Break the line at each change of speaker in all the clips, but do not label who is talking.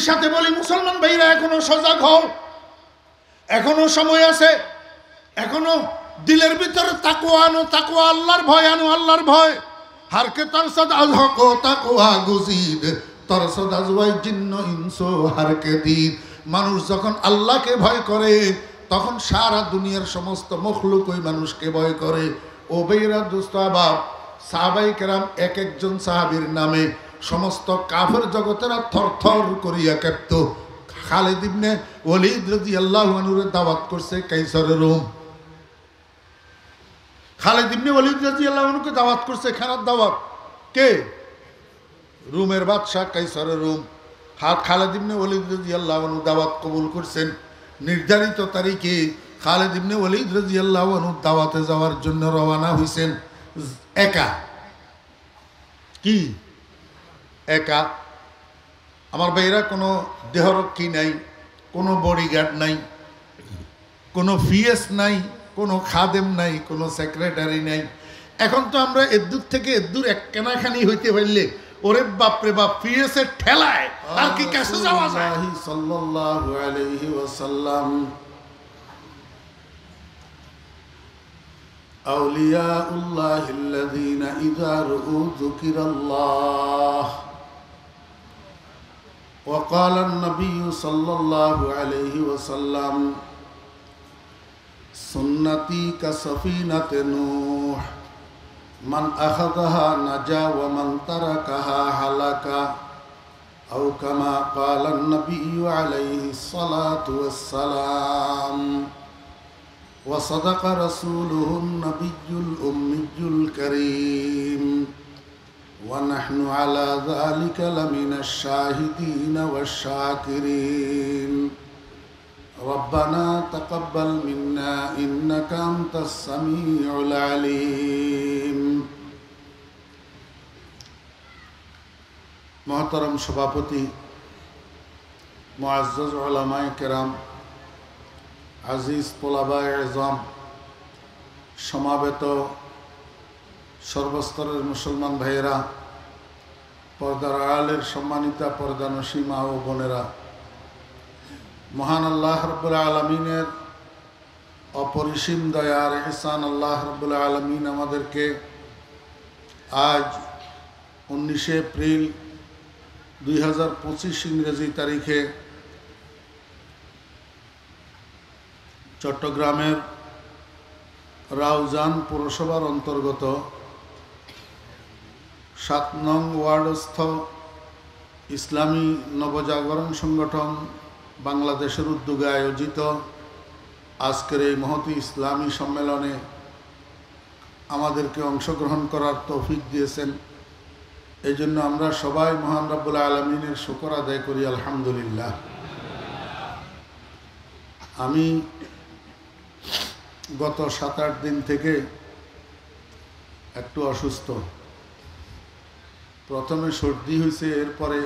সাথে বলি মুসলমান ভাইরা এখনো সজাগ হও, এখনো সময় আছে, এখনো দিলের ভিতরে তাকওয়া আনো, তাকওয়া আল্লাহর ভয় আনো, আল্লাহর ভয়। হারকে তারসাদ আলহক তাকওয়া গুজিদ তারসাদ আজওয়াই জিন্ন ইনসো হারকে দিন। মানুষ যখন আল্লাহকে ভয় করে তখন সারা দুনিয়ার সমস্ত মখলুক ওই মানুষকে ভয় করে। ও বেরা দুস্তাবাব সাহাবাই কেরাম এক একজন সাহাবীর নামে সমস্ত কাফের জগতেরা থরথর করিয়া কাঁপত। খালিদ ইবনে ওয়ালিদ রাদিয়াল্লাহু আনহুর দাওয়াত করছে কাইসারের রোম। খালিদ ইবনে ওয়ালিদ রাদিয়াল্লাহু আনহুকে দাওয়াত করছে, খানার দাওয়াত কে? রোমের বাদশা কাইসারের রোম। খালিদ ইবনে ওয়ালিদ রাদিয়াল্লাহু আনহু দাওয়াত কবুল করছেন। নির্ধারিত তারিখে খালিদ ইবনে ওয়ালিদ রাদিয়াল্লাহু আনহু দাওয়াতে যাওয়ার জন্য রওনা হইছেন একা। কি একা? আমার ভাইরা কোনো দেহরক্ষী নাই, কোনো বডিগার্ড নাই, কোনো পিএস নাই, কোনো খাদেম নাই, কোনো সেক্রেটারি নাই। এখন তো আমরা এদ্দুর থেকে এদ্দুর এক কেনাখানি হইতে পারলে ওরে বাপরে বাপ পিএস এর ঠেলায় আর কি কাছে যাওয়া যায়। সাল্লাল্লাহু আলাইহি ওয়াসাল্লাম আউলিয়াউল্লাহিল্লাযীনা ইযা রুউ যুকিরাল্লাহ وقال النبي صلى الله عليه وسلم سنتي كسفينة نوح من أخذها نجا ومن تركها هلك أو كما قال النبي عليه الصلاة والسلام وصدق رسوله النبي الأمي الكريم ونحن على ذلك لمن الشاهدين والشاكرين ربنا تقبل منا إنك أنت السميع العليم। محترم সভাপতি, মুআজ্জাজ উলামায়ে কেরাম, আজিজ তোলাবায়ে ইজম, সমাবেত সর্বস্তরের মুসলমান ভাইয়েরা, পর্দার আড়ালের সম্মানিতা পর্দানসী মা ও বোনেরা, মহান আল্লাহ রাব্বুল আলামিনের অপরিসীম দয়ার ইহসান আল্লাহ রাব্বুল আলামিন আমাদেরকে আজ 19 এপ্রিল 2025 ইংরেজি তারিখে চট্টগ্রামের রাউজান পৌরসভার অন্তর্গত 7 নং ওয়ার্ডস্থ ইসলামী নবজাগরণ সংগঠন বাংলাদেশের উদ্যোগে আয়োজিত আজকের এই মহতী ইসলামী সম্মেলনে আমাদেরকে অংশগ্রহণ করার তৌফিক দিয়েছেন। এই জন্য আমরা সবাই মহান রব্বুল আলামিনের শুকর আদায় করি, আলহামদুলিল্লাহ। আমি গত 7-8 দিন থেকে একটু অসুস্থ। প্রথমে সর্দি হয়েছে, এরপরে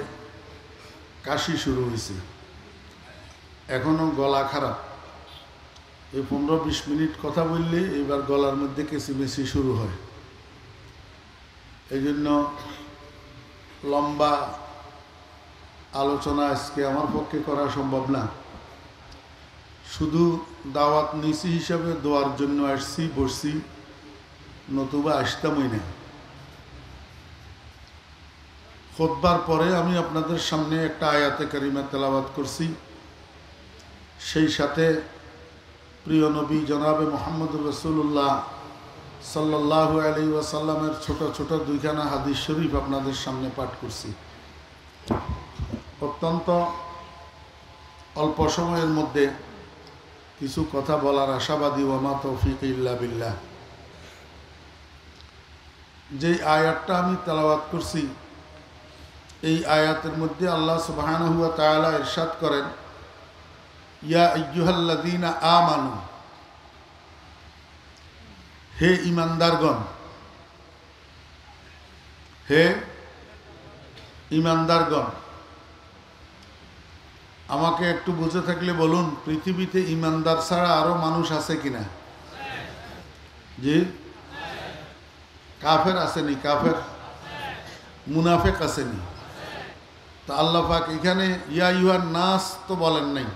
কাশি শুরু হয়েছে, এখনও গলা খারাপ। এই 15-20 মিনিট কথা বললে এবার গলার মধ্যে কেঁচিমেচি শুরু হয়। এই জন্য লম্বা আলোচনা আজকে আমার পক্ষে করা সম্ভব না। শুধু দাওয়াত নিছি হিসাবে দোয়ার জন্য আসছি, বসছি, নতুবা আসতামই না। খুতবার পরে আমি আপনাদের সামনে একটা আয়াতে কারিমা তেলাওয়াত করছি, সেই সাথে প্রিয় নবী জনাবে মুহাম্মদুর রাসূলুল্লাহ সাল্লাল্লাহু আলাইহি ওয়াসাল্লামের ছোট ছোট 2খানা হাদিস শরীফ আপনাদের সামনে পাঠ করছি। অত্যন্ত অল্প সময়ের মধ্যে কিছু কথা বলার আশাবাদী। ওয়া মা তৌফিক ইল্লা বিল্লাহ। যেই আয়াতটা আমি তেলাওয়াত করছি, এই আয়াতের মধ্যে আল্লাহ সুবহানাহু ওয়া তাআলা ইরশাদ করেন, ইয়া আইয়ুহাল্লাযীনা আমানু, হে ঈমানদারগণ, হে ঈমানদারগণ। আমাকে একটু বুঝে থাকলে বলুন, পৃথিবীতে ঈমানদার ছাড়া আরো মানুষ আছে কিনা? জি, কাফের আসেনি? কাফের মুনাফিক আসেনি? তা আল্লাহ পাক এখানে ইয়া ইউহান নাস তো বলেন নাই,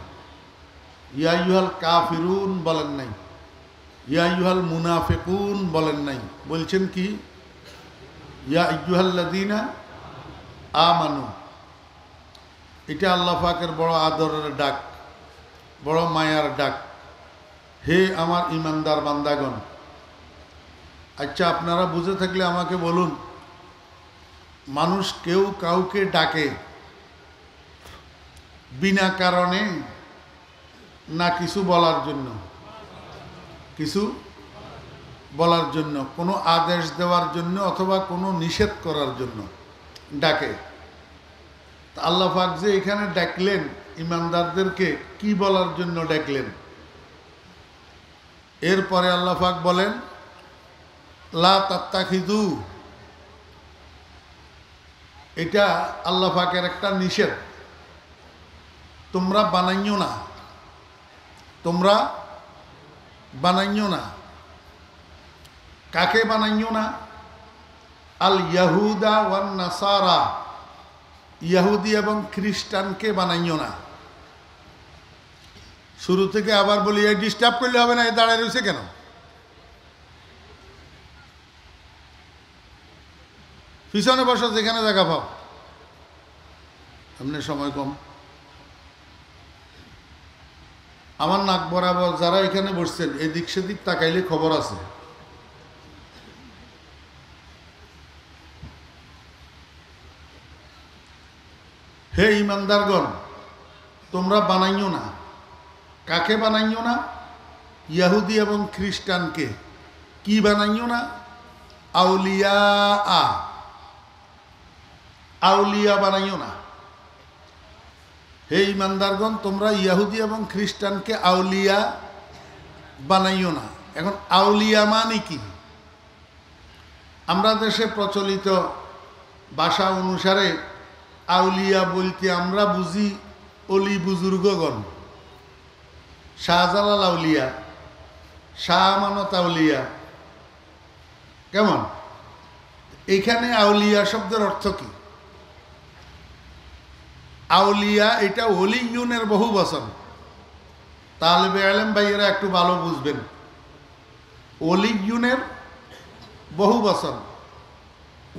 ইয়া ইউহাল কাফিরুন বলেন নাই, ইয়া ইউহাল মুনাফিকুন বলেন নাই, বলছেন কি ইয়া ইয়ুহাল্লাযীনা আমানু। এটা আল্লাহ পাকের বড় আদরের ডাক, বড় মায়ার ডাক। হে আমার ইমানদার বান্দাগণ। আচ্ছা, আপনারা বুঝে থাকলে আমাকে বলুন, মানুষ কেউ কাউকে ডাকে বিনা কারণে না কিছু বলার জন্য? কিছু বলার জন্য, কোনো আদেশ দেওয়ার জন্য অথবা কোনো নিষেধ করার জন্য ডাকে। তা আল্লাহ পাক যে এখানে ডাকলেন ইমানদারদেরকে, কি বলার জন্য ডাকলেন? এরপরে আল্লাহ পাক বলেন লা তাত্তাখিযু। এটা আল্লাহ পাকের একটা নিষেধ, তোমরা বানাইও না, তোমরা বানাইও না। কাকে বানাইও না? আল ইয়াহুদা ওয়ান নাসারা, ইহুদি এবং খ্রিস্টানকে বানাইও না। শুরু থেকে আবার বলি, এই ডিস্টার্ব করলে হবে না, এ দাঁড়ায় রয়েছে কেন? পিছনে বসো, যেখানে জায়গা পাও। এমনি সময় কম। আমার নাক বরাবর যারা এখানে বসছেন, এদিক সেদিক তাকাইলে খবর আছে। হে ইমানদারগণ, তোমরা বানাইও না। কাকে বানাইও না? ইহুদি এবং খ্রিস্টানকে। কি বানাইও না? আউলিয়া। আউলিয়া বানাইও না। হে ইমানদারগণ, তোমরা ইহুদি এবং খ্রিস্টানকে আউলিয়া বানাইও না। এখন আউলিয়া মানে কি? আমরা দেশে প্রচলিত ভাষা অনুসারে আউলিয়া বলতে আমরা বুঝি অলি বুজুর্গগণ। শাহজালাল আউলিয়া, শাহ আমানত আউলিয়া। কেমন? এখানে আউলিয়া শব্দের অর্থ কি? আউলিয়া এটা ওলিউনের বহু বচন। তালেবে ইলম ভাইয়েরা একটু ভালো বুঝবেন। ওলিউনের বহু বচন।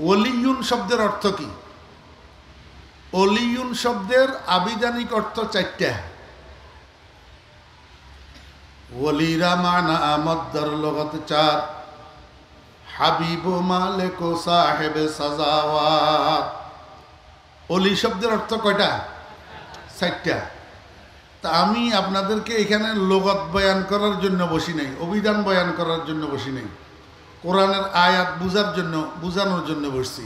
ওলিউন শব্দের অর্থ কি? ওলিউন শব্দের আবিধানিক অর্থ চারটা। ওলিরা মানা মদ্দার লগত চার, হাবিব মালিক ও সাহেবে সাজাওয়াত। অলি শব্দের অর্থ কয়টা? চারটা। তা আমি আপনাদেরকে এখানে লোগত বয়ান করার জন্য বসি নাই, অভিধান বয়ান করার জন্য বসি নাই, কোরআনের আয়াত বুঝানোর জন্য বসছি।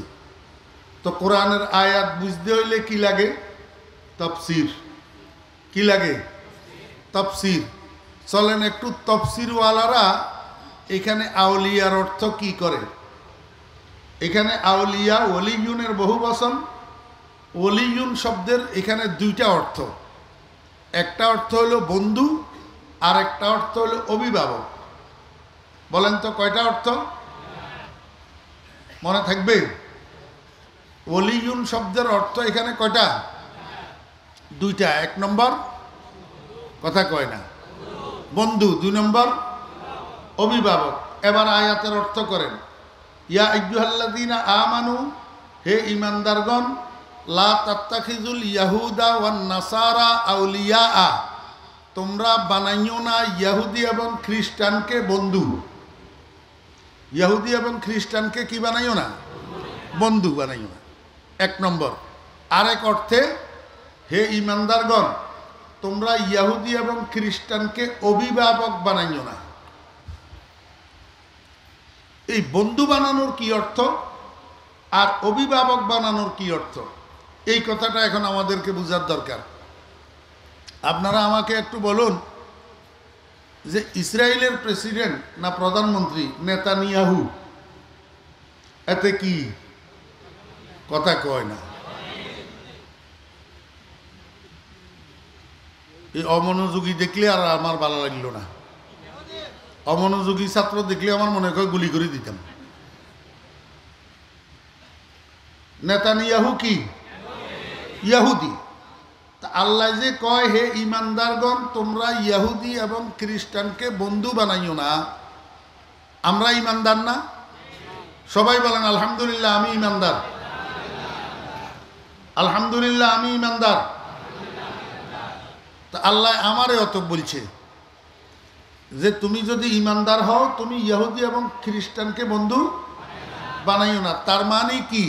তো কোরআনের আয়াত বুঝতে হইলে কি লাগে? তাফসীর। কি লাগে? তাফসীর। চলেন একটু তাফসীরওয়ালারা এখানে আউলিয়ার অর্থ কি করে। এখানে আউলিয়া ওলিউনের বহু বচন। ওলিউন শব্দের এখানে দুইটা অর্থ। একটা অর্থ হলো বন্ধু, আর একটা অর্থ হলো অভিভাবক। বলেন তো কয়টা অর্থ মনে থাকবে? ওলিউন শব্দের অর্থ এখানে কয়টা? দুইটা। এক নম্বর কথা কয় না, বন্ধু। দুই নম্বর অভিভাবক। এবার আয়াতের অর্থ করেন। ইয়া আইয়ুহাল্লাযীনা আমানু, হে ঈমানদারগণ, লা তাত্তাখিযুল ইয়াহুদা ওয়ান নাসারা আউলিয়া। তোমরা বানাইও না ইহুদি এবং খ্রিস্টানকে বন্ধু। ইহুদি এবং খ্রিস্টানকে কি বানাইও না? বন্ধু বানাইও না। এক নম্বর। আরেক অর্থে, হে ঈমানদারগণ, তোমরা ইহুদি এবং খ্রিস্টানকে অভিভাবক বানাইও না। এই বন্ধু বানানোর কি অর্থ আর অভিভাবক বানানোর কি অর্থ, এই কথাটা এখন আমাদেরকে বোঝার দরকার। আপনারা আমাকে একটু বলুন যে ইসরায়েলের প্রেসিডেন্ট না প্রধানমন্ত্রী নেতানিয়াহু, এতে কি কথা কয় না? এই অমনোযোগী দেখলে আর আমার ভালো লাগলো না। অমনোযোগী ছাত্র দেখলে আমার মনে হয় গুলি করে দিতাম। নেতানিয়াহু কি? ইয়াহুদি। তা আল্লাহ যে কয় হে ইমানদারগণ তোমরা ইয়াহুদি এবং খ্রিস্টানকে বন্ধু বানাইও না, আমরা ইমানদার না? সবাই বলেন আলহামদুলিল্লাহ আমি ইমানদার, আলহামদুলিল্লাহ আমি ইমানদার। তা আল্লাহ আমারে অত বলছে যে তুমি যদি ইমানদার হও তুমি ইহুদি এবং খ্রিস্টানকে বন্ধু বানাইও না। তার মানে কি?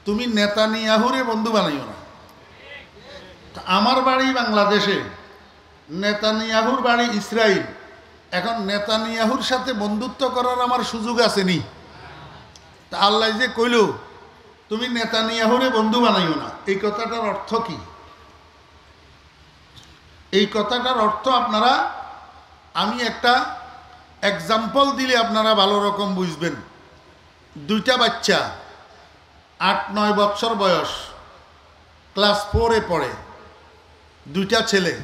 তুমি নেতানিয়াহুরে বন্ধু বানাইও না। আমার বাড়ি বাংলাদেশে, নেতানিয়াহুর বাড়ি ইসরায়েল। এখন নেতানিয়াহুর সাথে বন্ধুত্ব করার আমার সুযোগ আসেনি। তা আল্লাহ যে কইল তুমি নেতানিয়াহুরে বন্ধু বানাইও না, এই কথাটার অর্থ কি? এই কথাটার অর্থ আপনারা, আমি একটা এক্সাম্পল দিলে আপনারা ভালো রকম বুঝবেন। দুইটা বাচ্চা 8-9 বছর বয়স, ক্লাস 4-এ পড়ে, দুইটা ছেলে।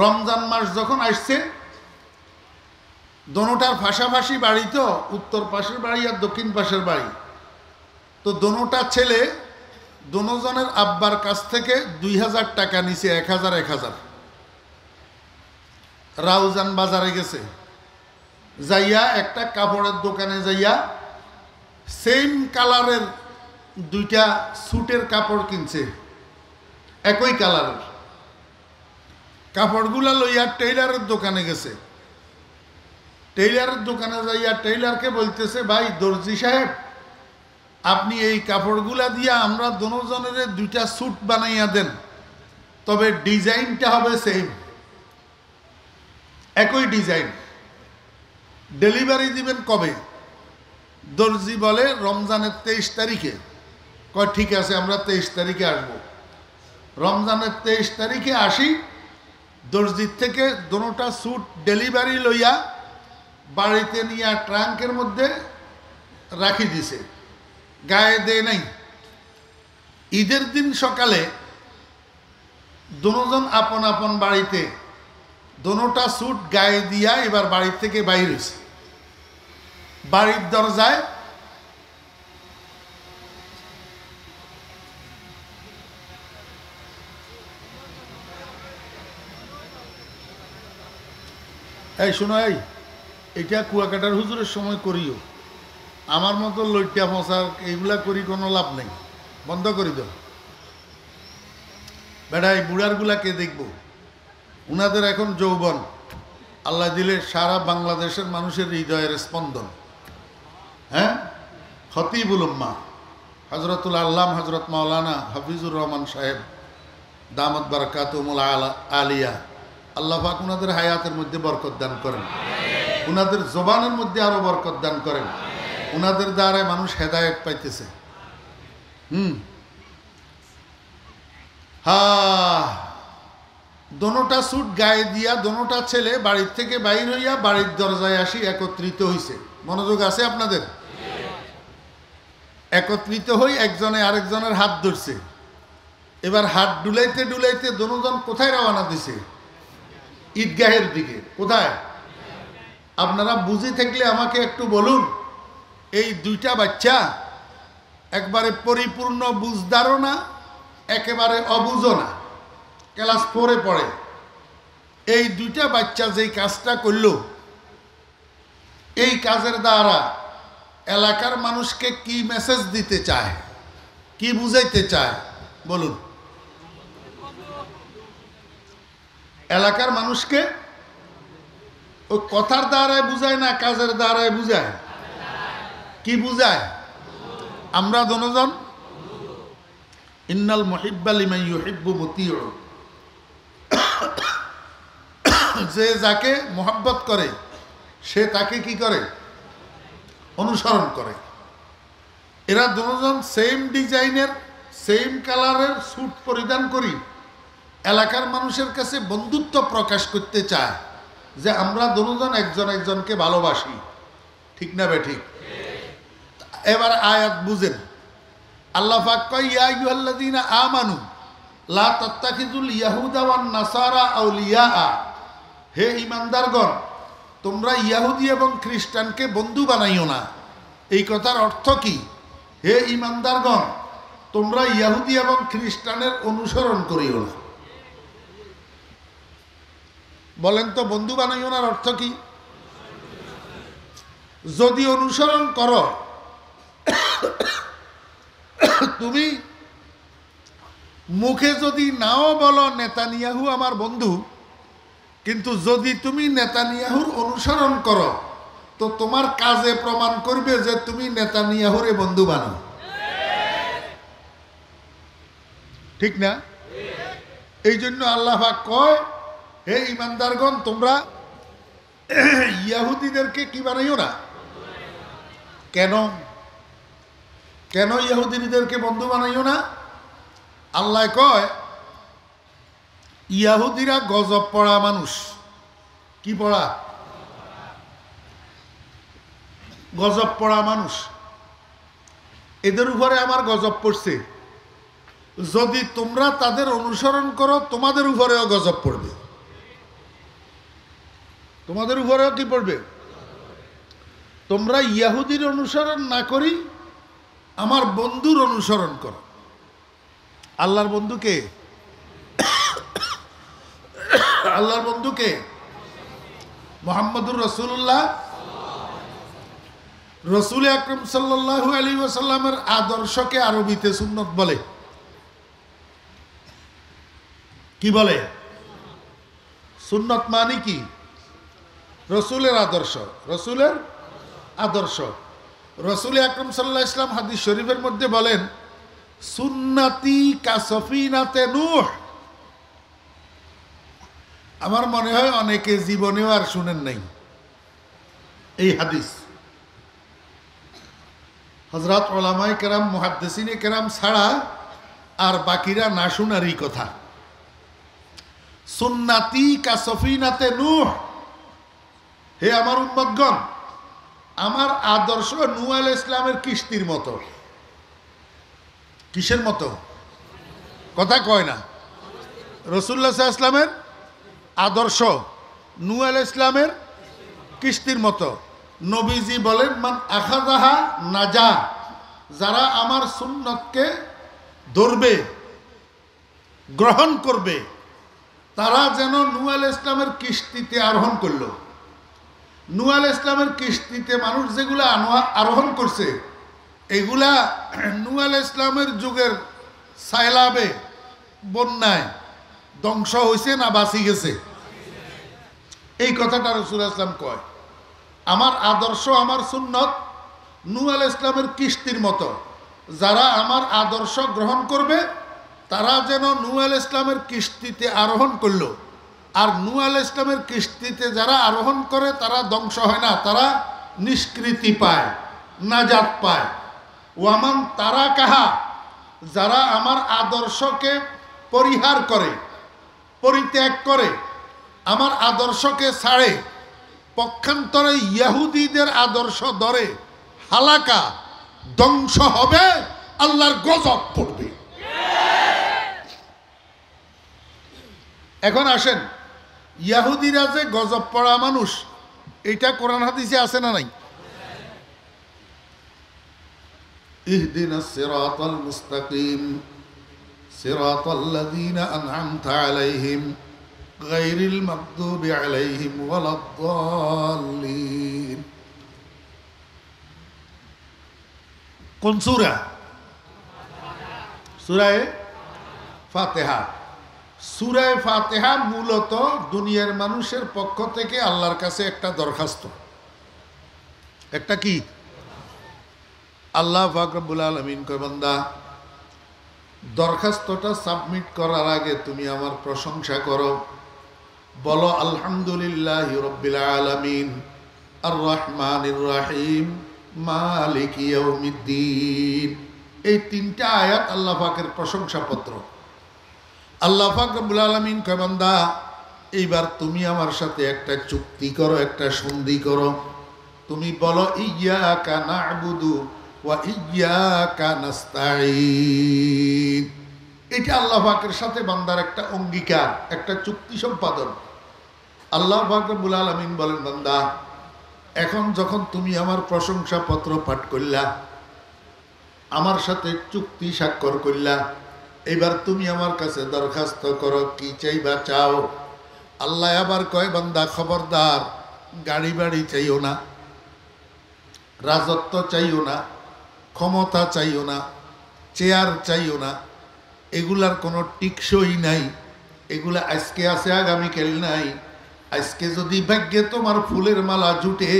রমজান মাস যখন আসছে, দোনোটার পাশাপাশি বাড়ি, তো উত্তর পাশের বাড়ি আর দক্ষিণ পাশের বাড়ি। তো দোনোটা ছেলে দোনোজনের আব্বার কাছ থেকে 2000 টাকা নিছে, 1000 রাউজান বাজারে গেছে, যাইয়া একটা কাপড়ের দোকানে যাইয়া সেম কালারের দুইটা স্যুটের কাপড় কিনছে, একই কালারের কাপড়গুলা লইয়া টেইলারের দোকানে গেছে। টেইলারের দোকানে যাইয়া টেইলারকে বলতেছে, ভাই দর্জি সাহেব, আপনি এই কাপড়গুলা দিয়া আমরা দোনোজনের দুইটা স্যুট বানাইয়া দেন, তবে ডিজাইনটা হবে সেম, একই ডিজাইন। ডেলিভারি দিবেন কবে? দর্জি বলে রমজানের 23 তারিখে। কয় ঠিক আছে, আমরা 23 তারিখে আসবো। রমজানের 23 তারিখে আসি, দর্জির থেকে দোনোটা স্যুট ডেলিভারি লইয়া বাড়িতে নিয়ে ট্রাঙ্কের মধ্যে রাখি দিছে, গায়ে দেয় নাই। ঈদের দিন সকালে দোনোজন আপন আপন বাড়িতে দোনোটা স্যুট গায়ে দিয়া এবার বাড়ির থেকে বাইর হয়েছে। বাড়ির দরজায় এই শোনো, এটা কুয়াকাটার হুজুরের সময় করিও, আমার মতো লইটা ফসার এইগুলা করি কোনো লাভ নেই, বন্ধ করে দাও। বেটা এই বুড়ারগুলা কে দেখবো? উনাদের এখন যৌবন, আল্লাহ দিলে সারা বাংলাদেশের মানুষের হৃদয়ের স্পন্দন। হ্যাঁ, খতিবুল উম্মাহ হজরতুল আল্লাম হজরত মাওলানা হাফিজুর রহমান সাহেব দামত বারাকাতুহুল আলিয়া, আল্লাহ পাক উনাদের হায়াতের মধ্যে বরকত দান করেন, উনাদের জবানের মধ্যে আরো বরকত দান করেন। উনাদের দ্বারায় মানুষ হেদায়েত পাইতেছে। দোনোটা স্যুট গায়ে দিয়া দোনোটা ছেলে বাড়ির থেকে বাইর হইয়া বাড়ির দরজায় আসি একত্রিত হইছে। মনোযোগ আছে আপনাদের? একত্রিত হই, একজনে আরেকজনের হাত ধরছে। এবার হাত ডুলাইতে ডুলাইতে দোনোজন কোথায় রওনা দিছে? ঈদগাহের দিকে। কোথায়? আপনারা বুঝে থাকলে আমাকে একটু বলুন। এই দুইটা বাচ্চা একবারে পরিপূর্ণ বুঝদারও না, একেবারে অবুঝও না, ক্লাস 4-এ পড়ে। এই দুইটা বাচ্চা যেই কাজটা করল, এই কাজের দ্বারা এলাকার মানুষকে কি মেসেজ দিতে চায়, কি বুঝাইতে চায় বলুন? এলাকার মানুষকে ওই কথার দ্বারায় বুঝায় না, কাজের দ্বারায় বুঝায়? কি বুঝায়? আমরা দোনোজন ইন্নাল মুহিব্বা লিমান ইউহিব্বু মুতিউ, যে যাকে মোহাব্বত করে সে তাকে কি করে? অনুসরণ করে। এরা দুজন সেম ডিজাইনের সেম কালারের স্যুট পরিধান করি এলাকার মানুষের কাছে বন্ধুত্ব প্রকাশ করতে চায় যে আমরা দুজন একজন একজনকে ভালোবাসি। ঠিক না বেঠিক? এবার আয়াত বুঝেন। আল্লাহ পাক কয় ইয়া আইয়ুহাল্লাযীনা আমানু লা তাত্তাখিযুল ইয়াহুদা ওয়ান নাসারা আউলিয়া, হে ঈমানদারগণ তোমরা ইহুদি এবং খ্রিস্টানকে বন্ধু বানাইও না। এই কথার অর্থ কি? হে ঈমানদারগণ তোমরা ইহুদি এবং খ্রিস্টানের অনুসরণ করিও না। বলেন তো বন্ধু বানাইও না অর্থ কি? যদি অনুসরণ করো, তুমি মুখে যদি নাও বলো নেতানিয়াহু আমার বন্ধু, কিন্তু যদি তুমি নেতানিয়াহুর অনুসরণ করো তো তোমার কাজে প্রমাণ করবে যে তুমি নেতানিয়াহুরে বন্ধু বানাও। ঠিক না? এই জন্য আল্লাহ পাক কয়, হে ইমানদারগণ, তোমরা ইহুদিদেরকে কি বানাইও না। কেন কেন ইহুদিদেরকে বন্ধু বানাইও না? আল্লাহ কয়, ইহুদিরা গজব পড়া মানুষ। কি পড়া? গজব পড়া মানুষ। এদের উপরে আমার গজব পড়ছে। যদি তোমরা তাদের অনুসরণ করো তোমাদের উপরেও গজব পড়বে। তোমাদের উপরেও কি পড়বে? তোমরা ইহুদির অনুসরণ না করি আমার বন্ধুর অনুসরণ করো। আল্লাহর বন্ধুকে, আল্লাহর বন্ধুকে মুহাম্মদুর রাসূলুল্লাহ, রাসূল আকরাম সাল্লাল্লাহু আলাইহি ওয়াসাল্লামের আদর্শকে আরবিতে সুন্নত বলে। কি বলে? সুন্নত মানে কি? রাসূলের আদর্শ। রাসূলের আদর্শ। রাসূল আকরাম সাল্লাল্লাহু আলাইহি ওয়াসাল্লাম হাদিস শরীফের মধ্যে বলেন, সুন্নতি কাসফিনাতে নূহ। আমার মনে হয় অনেকে জীবনেও আর শুনেন নাই এই হাদিস। হযরত উলামায়ে কেরাম, মুহাদ্দিসিনে কেরাম ছাড়া আর বাকিরা না শুনারই কথা। সুন্নতি কাসফিনাতে নূহ। হে আমার উম্মতগণ, আমার আদর্শ নূহ আলাইহিস সালামের কিস্তির মতো। কিসের মতো? কথা কয় না। রাসূলুল্লাহ সাল্লাল্লাহু আলাইহি ওয়াসাল্লামের আদর্শ নূহ আলাইহিস সালামের কিস্তির মতো। নবীজি বলেন, মান আখাযাহা নাজা। যারা আমার সুন্নতকে ধরবে, গ্রহণ করবে, তারা যেন নূহ আলাইহিস সালামের কিস্তিতে আরোহণ করল। নূহ আলাইহিস সালামের কিস্তিতে মানুষ যেগুলা আরোহণ করছে, এগুলা নূহ আলাইহিস সালামের যুগের সাইলাবে, বন্যায় ধ্বংস হয়েছে না বাঁচি গেছে? এই কথাটা রাসূলুল্লাহ সাল্লাল্লাহু আলাইহি ওয়াসাল্লাম কয়। আমার আদর্শ, আমার সুন্নত নূহ আলাইহিস সালামের কিস্তির মতো। যারা আমার আদর্শ গ্রহণ করবে তারা যেন নূহ আলাইহিস সালামের কিস্তিতে আরোহণ করলো। আর নূহ আলাইহিস সালামের কিস্তিতে যারা আরোহণ করে তারা ধ্বংস হয় না, তারা নিষ্কৃতি পায়, নাজাত পায়। ওয়ামান তারা কাহা। যারা আমার আদর্শকে পরিহার করে, পরিত্যাগ করে, আমার আদর্শকে ছাড়ে, পক্ষান্তরে ইহুদিদের আদর্শ ধরে, হালাকা, ধ্বংস হবে, আল্লাহর গজব পড়বে। এখন আসেন, ইহুদিরা যে গজব পড়া মানুষ, এটা কোরআন হাদিসে আছে না নাই? ইহদিনাস সিরাতাল মুস্তাকিম সিরাতাল্লাযীনা আন'আমতা আলাইহিম গায়রিল মাগদুবি আলাইহিম ওয়ালাদ-দাল্লিন। কোন সূরা? সূরা ফাতিহা। সূরা ফাতিহা মূলত দুনিয়ার মানুষের পক্ষ থেকে আল্লাহর কাছে একটা দরখাস্ত। একটা কি? আল্লাহ পাক রব্বুল আলামিন কয়, বান্দা, দরখাস্তটা সাবমিট করার আগে তুমি আমার প্রশংসা করো, বলো আলহামদুলিল্লাহি রাব্বিল আলামিন আর রহমানির রহিম মালিকি ইয়াউমিদ্দিন। এই তিনটা আয়াত আল্লাহ পাকের প্রশংসাপত্র। আল্লাহ পাক রব্বুল আলামিন কয়, বান্দা, এইবার তুমি আমার সাথে একটা চুক্তি করো, একটা সন্ধি করো। তুমি বলো ইয়্যাকা না'বুদু ওয়া ইয়্যাকা নাস্তাঈন। এটা আল্লাহ পাকের সাথে বান্দার একটা অঙ্গীকার, একটা চুক্তি সম্পাদন। আল্লাহ পাক রব্বুল আলামিন বলেন, বান্দা, এখন যখন তুমি আমার প্রশংসাপত্র পাঠ করলা, আমার সাথে চুক্তি স্বাক্ষর করলা, এবার তুমি আমার কাছে দরখাস্ত করো, কি চাইবা চাও। আল্লাহ আবার কয়, বান্দা খবরদার, গাড়ি বাড়ি চাইও না, রাজত্ব চাইও না, ক্ষমতা চাইও না, চেয়ার চাইও না, এগুলার কোনো টিকসই নাই। এগুলা আজকে আছে, আগামীকাল নাই। আজকে যদি ভাগ্যে তোমার ফুলের মালা জুটে,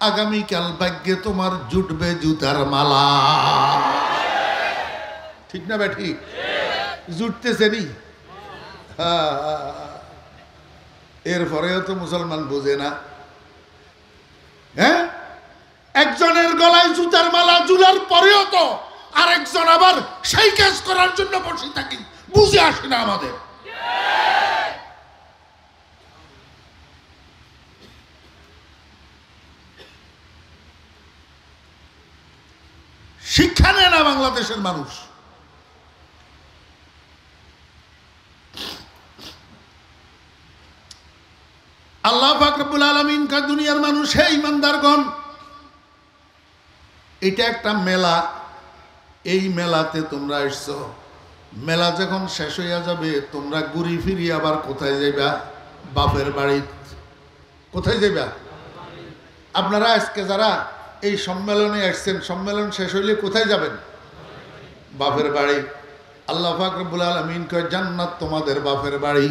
আগামীকাল ভাগ্যে তোমার জুটবে জুতার মালা। ঠিক না ভাই? ঠিক জুটতেছে নি। এরপরেও তো মুসলমান বোঝে না। হ্যাঁ, একজনের গলায় জুতার মালা ঝুলার পরেও তো আরেকজন আবার সেই কাজ করার জন্য বসে থাকি, বুঝে আসে না আমাদের। শিক্ষা নেয় না বাংলাদেশের মানুষ। আল্লাহ পাক রব্বুল আলামিন কা দুনিয়ার মানুষ, হে ইমানদারগণ, এটা একটা মেলা। এই মেলাতে তোমরা এসছো, মেলা যখন শেষ হইয়া যাবে তোমরা ঘুরি ফিরি আবার কোথায় যাইবা? বাপের বাড়ি। কোথায় যাইবা? আপনারা আজকে যারা এই সম্মেলনে আসছেন, সম্মেলন শেষ হইলে কোথায় যাবেন? বাপের বাড়ি। আল্লাহ পাক রব্বুল আলামিন কয়, জান্নাত তোমাদের বাপের বাড়ি।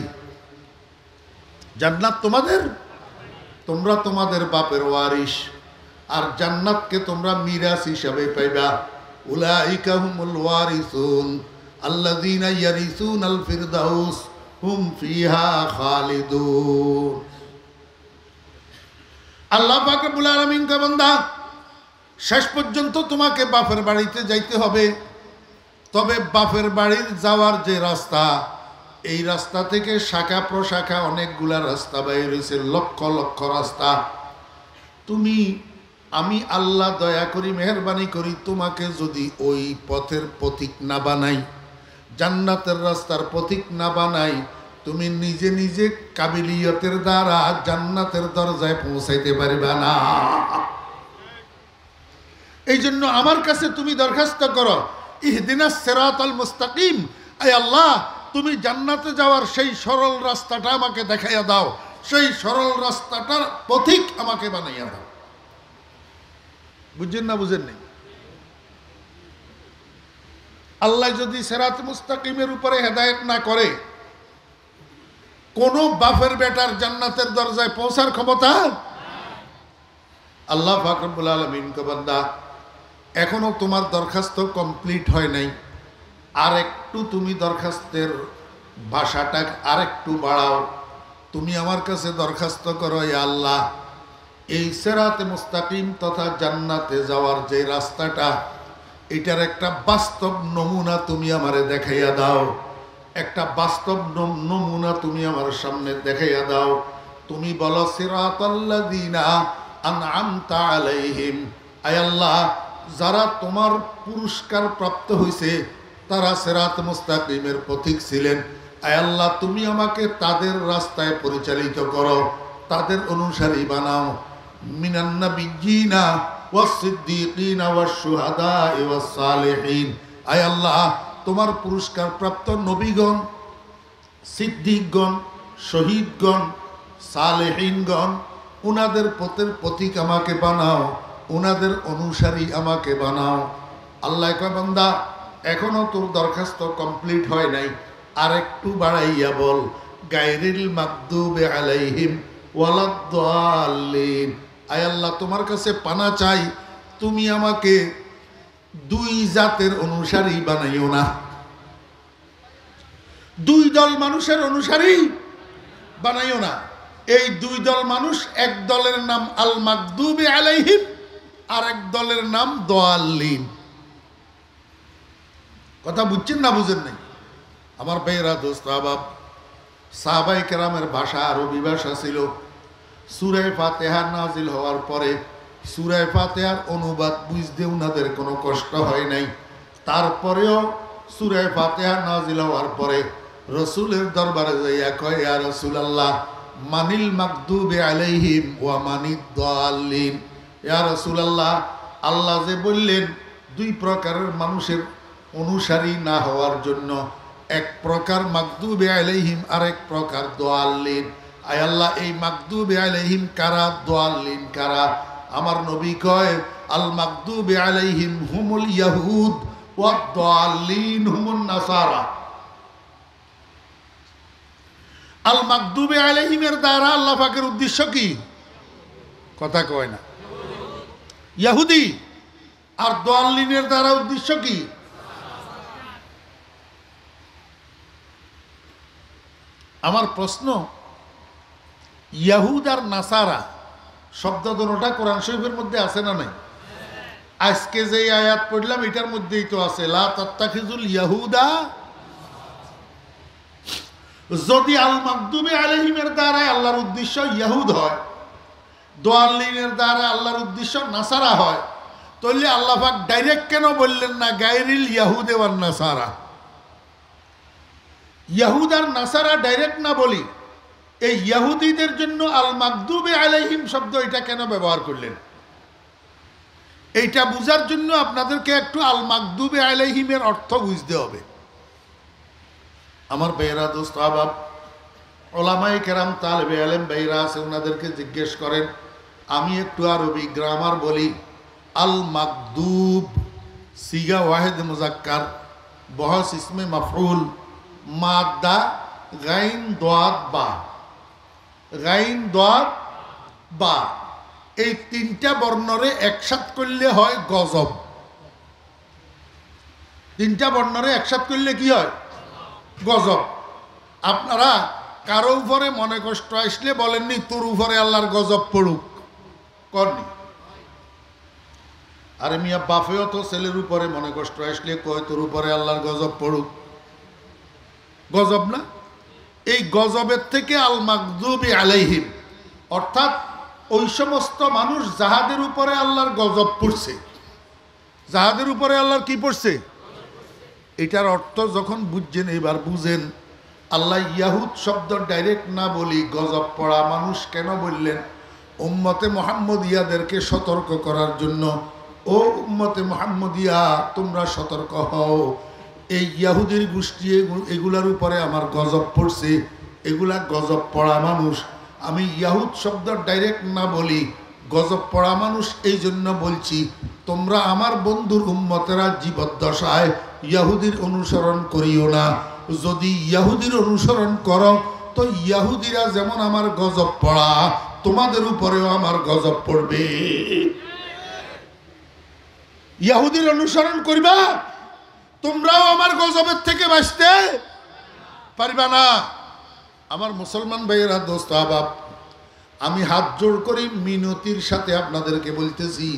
জান্নাত তোমাদের, তোমরা তোমাদের বাপের ওয়ারিস। আর জান্নাতকে তোমরা মিরাস হিসাবে পাইবা। উলাইকা হুমুল ওয়ারিসুন আল্লাযীনা ইয়ারিসুনাল ফিরদাউস হুম ফিহা খালিদুন। আল্লাহ পাক রব্বুল আলামিন কয়, বান্দা, শেষ পর্যন্ত তোমাকে বাপের বাড়িতে যাইতে হবে। তবে বাপের বাড়ির যাওয়ার যে রাস্তা, এই রাস্তা থেকে শাখা প্রশাখা অনেকগুলা রাস্তা বাইর হয়েছে, লক্ষ লক্ষ রাস্তা। আমি আল্লাহ দয়া করি, মেহেরবানি করি, তোমাকে যদি ওই পথের পথিক না বানাই, জান্নাতের রাস্তার পথিক না বানাই, তুমি নিজে নিজে কাবিলিয়তের দ্বারা জান্নাতের দরজায় পৌঁছাইতে পারবে না। এই জন্য আমার কাছে তুমি দরখাস্ত করো, ইহদিনাস সিরাতাল মুস্তাকিম, আয় আল্লাহ, তুমি জান্নাতে যাওয়ার সেই সরল রাস্তাটা আমাকে দেখাইয়া দাও, সেই সরল রাস্তাটার পথিক আমাকে বানাইয়া দাও। বুঝছেন না? বুঝেন নাই? আল্লাহ যদি সিরাত মুস্তাকিমের উপরে হেদায়েত না করে, কোন বাপের বেটার জান্নাতের দরজায় পৌঁছার ক্ষমতা। আল্লাহ পাক রব্বুল আলামিন কে, বান্দা, এখনো তোমার দরখাস্ত কমপ্লিট হয় নাই, আর একটু তুমি দরখাস্তের ভাষাটা আরেকটু বাড়াও। তুমি আমার কাছে দরখাস্ত করো, ইয়া আল্লাহ, এই সিরাতে মুস্তাকিম তথা জান্নাতে যাওয়ার যে রাস্তাটা, এটার একটা বাস্তব নমুনা তুমি আমারে দেখাইয়া দাও। একটা বাস্তব নমুনা তুমি আমার সামনে দেখাইয়া দাও। তুমি বলো, সিরাতাল্লাযীনা আনআমতা আলাইহিম, আয় আল্লাহ, যারা তোমার পুরস্কার প্রাপ্ত হয়েছে তারা সিরাত মুস্তাকিমের পথিক ছিলেন। আয় আল্লাহ, তুমি আমাকে তাদের রাস্তায় পরিচালিত করো, তাদের অনুসারী বানাও। মিনান নাবিয়্যিনা ওয়াস সিদ্দীকিনা ওয়াস শুহাদা'i ওয়াস সালিহিন, আয় আল্লাহ, তোমার পুরস্কার প্রাপ্ত নবীগণ, সিদ্দিকগণ, শহীদগণ, সালেহিনগণ, উনাদের পথের পথিক আমাকে বানাও, উনাদের অনুসারী আমাকে বানাও। আল্লাহ কয়, বান্দা, এখনো তোর দরখাস্ত কমপ্লিট হয় নাই, আর একটু বাড়াইয়া বল, গায়রিল মাগদুবি আলাইহিম ওয়ালাদ-দাল্লিন। আয় আল্লাহ, তোমার কাছে পানা চাই, তুমি আমাকে দুই জাতের অনুসারী বানাইও না, দুই দল মানুষের অনুসারী বানাইও না। এই দুই দল মানুষ, এক দলের নাম আল মাগদুবি আলাইহিম, আর এক দলের নাম দাল্লিন। কথা বুঝছেন না? বুঝেন নাই? আমার ভাইরা, দোস্ত, আবাব, সাহাবায়ে কেরামের ভাষা আরবি ভাষা ছিল। সূরা ফাতিহা নাজিল হওয়ার পরে সূরা ফাতিহার অনুবাদ বুঝতে উনাদের কোনো কষ্ট হয় নাই। তারপরেও সূরা ফাতিহা নাজিল হওয়ার পরে রসুলের দরবারে যাইয়া কয়, ইয়া রাসূলুল্লাহ, মানিল মাগদুবি আলাইহিম ওয়া মানিদ দাল্লিন। ইয়া রাসূলুল্লাহ, আল্লাহ যে বললেন দুই প্রকারের মানুষের অনুসারী না হওয়ার জন্য, এক প্রকার মাগদুবে আলাইহিম, আরেক প্রকার দাল্লিন। আয় আল্লাহ, এই মাগদুবে আলাইহিম কারা, দাল্লিন কারা? আমার নবী কয় আল মাগদুবে আলাইহিম হুমুল ইয়াহুদ ওয়া দাল্লিন হুমুন নাসারা। আল মাগদুবে আলাইহিমের দ্বারা আল্লাহ পাকের উদ্দেশ্য কি? কথা কয় না। ইহুদি। আর দাল্লিনের দ্বারা উদ্দেশ্য কি? আমার প্রশ্ন, ইয়াহুদ আর নাসারা শব্দ দুটোটা কোরআন শরীফের মধ্যে আছে না নাই? আজকে যে আয়াত পড়লাম এটার মধ্যেই তো আছে, লা তাত্তাখিজুল ইয়াহুদা। যদি আল মাগদুবে আলাইহিমের দ্বারা আল্লাহর উদ্দেশ্য ইয়াহুদ হয়, দাল্লিনের দ্বারা আল্লাহর উদ্দেশ্য নাসারা হয়, তাহলে আল্লাহ পাক ডাইরেক্ট কেন বললেন না গায়রিল ইয়াহুদে ওয়ান নাসারা? ইয়াহুদ আর নাসারা ডাইরেক্ট না বলি, এই ইয়াহুদীদের জন্য আল মাগদুবে আলাইহিম শব্দ এটা কেন ব্যবহার করলেন? এইটা বুঝার জন্য আপনাদেরকে একটু আল মাগদুবে আলাইহিমের অর্থ বুঝতে হবে। আমার ভাইয়েরা, দোস্ত আহবাব, ওলামায়ে কেরাম, তালেবে আলেম ভাইরা আছে, ওনাদেরকে জিজ্ঞেস করেন। আমি একটু আরবি গ্রামার বলি। আল মাগদুব সিগা ওয়াহেদ মুজাক্কার, বহস ইসমে মাফউল, মাদ্দা গাইন দাদ বা, গাইন দাদ বা, এই তিনটা বর্ণরে একসাথ করলে হয় গজব। তিনটা বর্ণরে একসাথ করলে কি হয়? গজব। আপনারা কারো উপরে মনে কষ্ট আসলে বলেননি তোর উপরে আল্লাহর গজব পড়ুক, করনি? আরে মিয়া, বাপেও তো ছেলের উপরে মনে কষ্ট আসলে কয় তোর উপরে আল্লাহর গজব পড়ুক। গজব না? এই গজবের থেকে আল মাগদুবি আলাইহিম, অর্থাৎ ওই সমস্ত মানুষ যাহাদের উপরে আল্লাহর গজব পড়ছে, যাহাদের উপরে আল্লাহর কি পড়ছে, এটার অর্থ যখন বুঝছেন, এবার বুঝেন আল্লাহ ইয়াহুদ শব্দ ডাইরেক্ট না বলি গজব পড়া মানুষ কেন বললেন? উম্মতে মুহাম্মদিয়াদেরকে সতর্ক করার জন্য। ও উম্মতে মুহাম্মদিয়া, তোমরা সতর্ক হও, এই ইয়াহুদির গোষ্ঠী এগুলার উপরে আমার গজব পড়ছে, এগুলা গজব পড়া মানুষ। আমি ইয়াহুদ শব্দ ডাইরেক্ট না বলি গজব পড়া মানুষ, এই জন্য বলছি তোমরা আমার বন্ধুর উম্মতেরা জীবদ্দশায় ইয়াহুদির অনুসরণ করিও না। যদি ইয়াহুদির অনুসরণ করো তো ইয়াহুদিরা যেমন আমার গজব পড়া, তোমাদের উপরেও আমার গজব পড়বে। ইয়াহুদির অনুসরণ করিবা, তোমরাও আমার গজবের থেকে বাঁচতে পারবা না। আমার মুসলমান ভাইয়েরা, দোস্ত আহবাব, আমি হাত জোড় করি মিনতির সাথে আপনাদেরকে বলতেছি,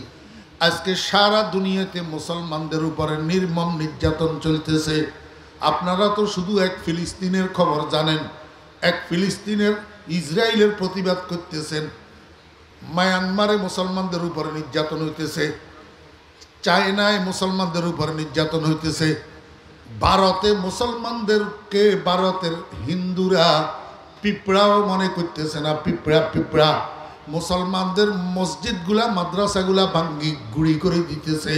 আজকে সারা দুনিয়াতে মুসলমানদের উপরে নির্মম নির্যাতন চলতেছে। আপনারা তো শুধু এক ফিলিস্তিনের খবর জানেন, এক ফিলিস্তিনের ইসরায়েলের প্রতিবাদ করতেছেন। মায়ানমারে মুসলমানদের উপরে নির্যাতন হইতেছে, চায়নায় মুসলমানদের উপরে নির্যাতন হইতেছে, ভারতে মুসলমানদেরকে ভারতের হিন্দুরা পিঁপড়াও মনে করতেছে না, পিঁপড়া মুসলমানদের মসজিদগুলা মাদ্রাসাগুলা ভাঙ্গি গুড়ি করে দিতেছে।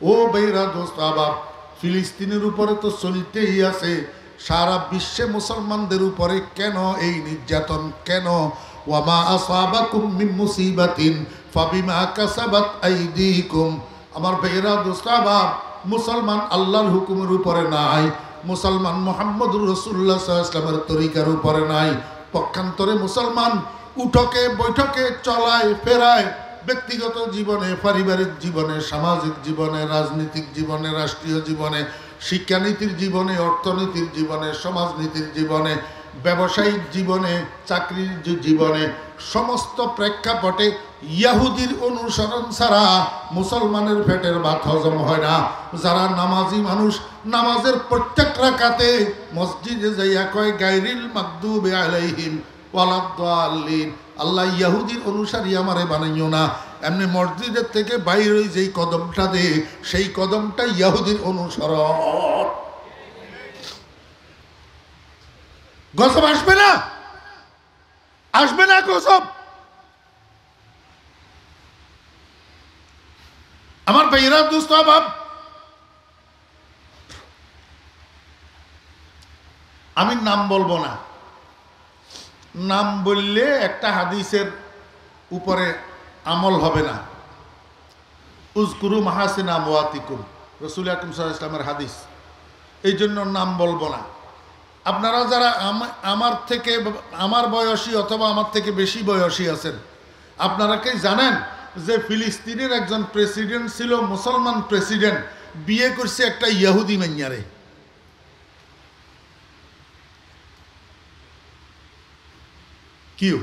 ও ভাইরা, দোস্ত আহবাব, ফিলিস্তিনের উপরে তো চলতেই আছে, সারা বিশ্বে মুসলমানদের উপরে কেন এই নির্যাতন? কেন? ওয়ামা আসাবাকুম মিন মুসিবাতিন ফাবিমা কাসাবাত আইদিকুম। আমার ভাইরা, দোস্ত আহবাব, মুসলমান আল্লাহর হুকুমের উপরে নাই, মুসলমান মুহাম্মদুর রাসূলুল্লাহ সাল্লাল্লাহু আলাইহি ওয়াসাল্লামের তরিকার উপরে নাই। পক্ষান্তরে মুসলমান উঠকে বৈঠকে, চলায় ফেরায়, ব্যক্তিগত জীবনে, পারিবারিক জীবনে, সামাজিক জীবনে, রাজনৈতিক জীবনে, রাষ্ট্রীয় জীবনে, শিক্ষানীতির জীবনে, অর্থনীতির জীবনে, সমাজনীতির জীবনে, ব্যবসায়িক জীবনে, চাকরির জীবনে, সমস্ত প্রেক্ষাপটে ইয়াহুদির অনুসরণ ছাড়া মুসলমানের পেটের ভাত হজম হয় না। যারা নামাজি মানুষ, নামাজের প্রত্যেক রাকাতে মসজিদে যাইয়া কয় গায়রিল মাগদুবি আলাইহিম ওয়ালাদ-দাল্লিন, আল্লাহ ইয়াহুদির অনুসারী আমারে বানাইও না। এমনি মসজিদের থেকে বাইরে যেই কদমটা দে, সেই কদমটা ইয়াহুদির অনুসরণ। গজব আসবে না? আসবে না গজব? আমার ভাইয়েরা, দোস্ত আহবাব, আমি নাম বলবো না, নাম বললে একটা হাদিসের উপরে আমল হবে না। উজকুরু মাহাসিনা আমওয়াতিকুম, রাসূল আকরাম সাল্লাল্লাহু আলাইহি ওয়াসাল্লামের হাদিস। এই জন্য নাম বলবো না। আপনারা যারা আমার থেকে, আমার বয়সী অথবা আমার থেকে বেশি বয়সী আছেন, আপনারা কি জানেন যে ফিলিস্তিনের একজন প্রেসিডেন্ট ছিল, মুসলমান প্রেসিডেন্ট, বিয়ে করছে একটা ইহুদি মাইয়ারে। কেউ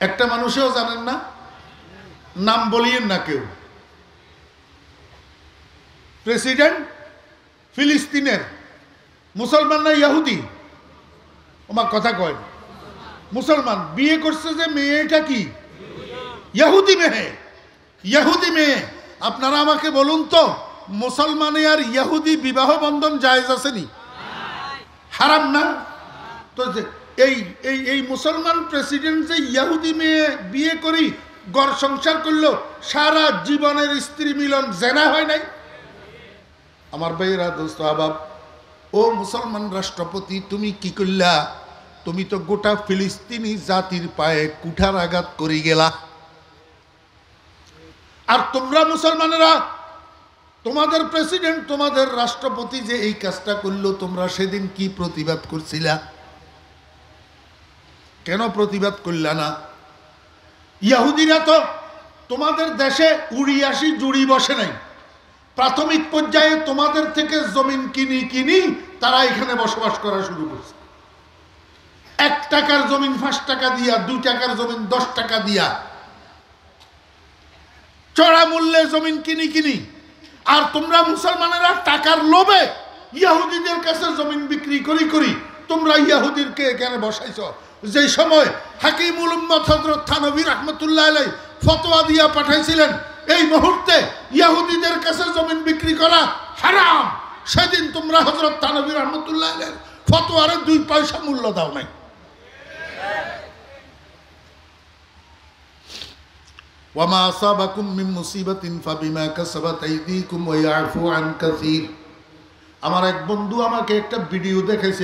একটা মানুষেও জানেন না, নাম বলিয়েন না কেউ। প্রেসিডেন্ট ফিলিস্তিনের, মুসলমান না ইহুদি? আমার কথা কয়, মুসলমান। বিয়ে করছে যে মেয়েটা কি ইহুদি মেয়ে, ইহুদি মেয়ে। আপনারা আমাকে বলুন তো, মুসলমানে আর ইহুদি বিবাহ বন্ধন জায়েজ আসেনি? হারাম না? তো এই এই এই মুসলমান প্রেসিডেন্ট যে ইহুদি মেয়ে বিয়ে করি ঘর সংসার করলো, সারা জীবনের স্ত্রী মিলন জেনা হয় নাই? আমার ভাইয়েরা, দোস্ত আবাব, ও মুসলমান রাষ্ট্রপতি, তুমি কি করলা? তুমি তো গোটা ফিলিস্তিনি জাতির পায়ে কুঠার আঘাত করে গেলা। আর তোমরা মুসলমানেরা, তোমাদের প্রেসিডেন্ট, তোমাদের রাষ্ট্রপতি যে এই কাজটা করলো, তোমরা সেদিন কি প্রতিবাদ করছিলা? কেন প্রতিবাদ করলা না? ইহুদিরা তো তোমাদের দেশে উড়িয়াসি জুড়ি বসে নাই। প্রাথমিক পর্যায়ে তোমাদের থেকে জমিন কিনি তারা এখানে বসবাস করা শুরু করছে। 1 টাকার জমিন 5 টাকা দিয়া, 2 টাকার জমিন 10 টাকা দিয়া চড়া মূল্যে জমিন কিনি। আর তোমরা মুসলমানেরা টাকার লোভে ইহুদিদের কাছে জমিন বিক্রি করি তোমরা ইহুদিরকে এখানে বসাইছ। যে সময় হাকিমুল উম্মত হযরত থানভী রাহমাতুল্লাহ আলাইহি ফতোয়া দিয়া পাঠাইছিলেন এই মুহূর্তে ইহুদিদের কাছে জমিন বিক্রি করা হারাম, সেদিন তোমরা হযরত থানভী রাহমাতুল্লাহ আলাইহির ফতোয়ারে 2 পয়সা মূল্য দাও নাই। ওয়ামা আসাবাকুম মিন মুসিবাতিন ফাবিমা কাসাবাত আইদিকুম ওয়া ইয়াফু আন কাসীর। আমার এক বন্ধু আমাকে একটা ভিডিও দেখাইছে।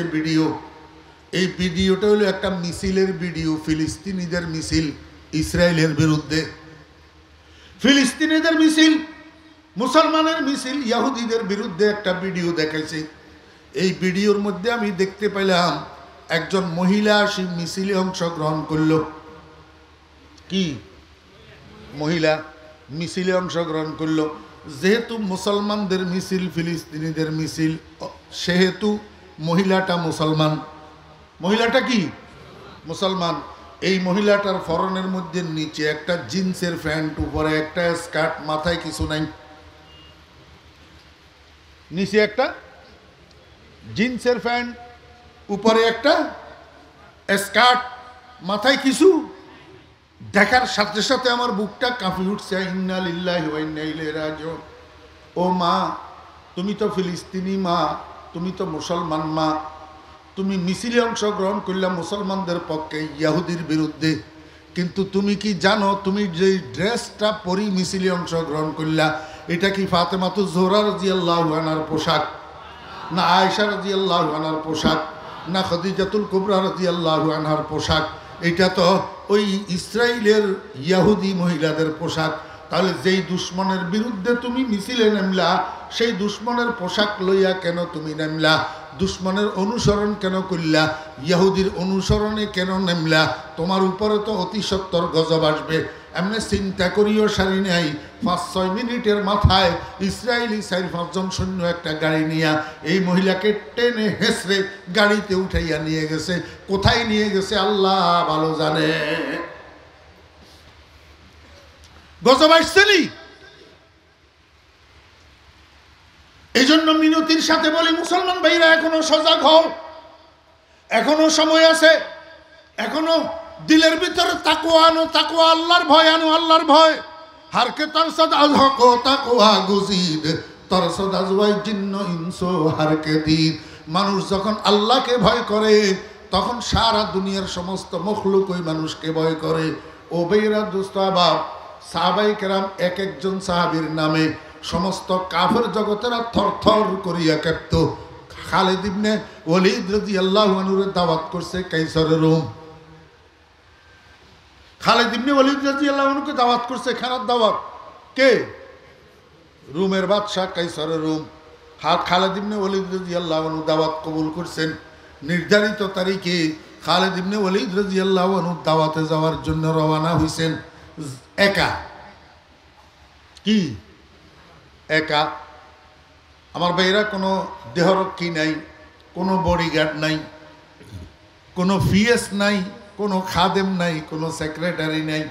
এই ভিডিওটা হলো একটা মিছিলের ভিডিও, ফিলিস্তিনিদের মিছিল ইসরায়েলের বিরুদ্ধে। ফিলিস্তিনিদের মিছিল, মুসলমানের মিছিল ইহুদিদের বিরুদ্ধে একটা ভিডিও দেখাইছে। এই ভিডিওর মধ্যে আমি দেখতে পেলাম একজন মহিলা সেই মিছিলে অংশগ্রহণ করলো। কি মহিলা মিছিলে অংশগ্রহণ করলো? যেহেতু মুসলমানদের মিছিল, ফিলিস্তিনিদের মিছিল, সেহেতু মহিলাটা মুসলমান। মহিলাটা কি মুসলমান। এই মহিলাটার ফরনের মধ্যে নিচে একটা জিন্সের প্যান্ট, উপরে একটা স্কার্ট, মাথায় কিছু নাই। নিচে একটা জিন্সের প্যান্ট, উপরে একটা স্কার্ট, মাথায় কিছু। দেখার সাথে সাথে আমার বুকটা কাঁপি উঠছে। ইন্না লিল্লাহি ওয়া ইন্না ইলাইহি রাজিউন। ও মা, তুমি তো ফিলিস্তিনি মা, তুমি তো মুসলমান মা, তুমি মিছিলে অংশগ্রহণ করলা মুসলমানদের পক্ষে ইহুদির বিরুদ্ধে, কিন্তু তুমি কি জানো তুমি যে ড্রেসটা পরি মিছিলে অংশগ্রহণ করলা, এটা কি ফাতেমাতুজ জোহরা রাদিয়াল্লাহু আনহার পোশাক, না আয়েশা রাদিয়াল্লাহু আনহার পোশাক, না খাদিজাতুল কুবরা রাদিয়াল্লাহু আনহার পোশাক? এটা তো ওই ইসরায়েলের ইহুদি মহিলাদের পোশাক। তাহলে যেই দুশ্মনের বিরুদ্ধে তুমি মিছিলে নেমলা, সেই দুশ্মনের পোশাক লইয়া কেন তুমি নেমলা? দুশ্মনের অনুসরণ কেন করলা? ইহুদির অনুসরণে কেন নেমলা? তোমার উপরে তো অতি সত্তর গজব আসবে। এমনি চিন্তা করিও সারি নাই, 5-6 মিনিটের মাথায় ইসরায়েলি 4-5 জন সৈন্য একটা গাড়ি নিয়ে এই মহিলাকে টেনে হেসড়ে গাড়িতে উঠাইয়া নিয়ে গেছে। কোথায় নিয়ে গেছে আল্লাহ ভালো জানে। গজব আসছেনি। এই জন্য মিনতির সাথে বলি, মুসলমান ভাইরা এখনো সজাগ হও, এখনো সময় আছে। এখনো দিলের ভিতরে তাকওয়া আনো, তাকওয়া, আল্লাহর ভয় আনো, আল্লাহর ভয়। হারকে তারসাদ আলহক তাকওয়া গুজিদ তারসাদ আজওয়াই জিন্ন ইনসো হারকে দিন। মানুষ যখন আল্লাহকে ভয় করে তখন সারা দুনিয়ার সমস্ত মখলুক ওই মানুষকে ভয় করে। ও বেরা দোস্ত আবাব, সাহাবায়ে কেরাম এক একজন সাহাবীর নামে সমস্ত কাফের জগতেরা থরথর করিয়া কাঁপত। খালিদ ইবনে ওয়ালিদ রাদিয়াল্লাহু আনহু দাওয়াত করছে কাইসারের রুম। খালিদ ইবনে ওয়ালিদ রাদিয়াল্লাহু আনহুকে দাওয়াত করছে, খানার দাওয়াত। কে? রুমের বাদশা কাইসারের রুম। খালিদ ইবনে ওয়ালিদ রাদিয়াল্লাহু আনহু দাওয়াত কবুল করছেন। নির্ধারিত তারিখে খালিদ ইবনে ওয়ালিদ রাদিয়াল্লাহু আনহু দাওয়াতে যাওয়ার জন্য রওনা হইছেন একা। কি একা? আমার ভাইরা কোনো দেহরক্ষী নাই, কোনো বডিগার্ড নাই, কোনো পিএস নাই, কোনো খাদেম নাই, কোনো সেক্রেটারি নাই।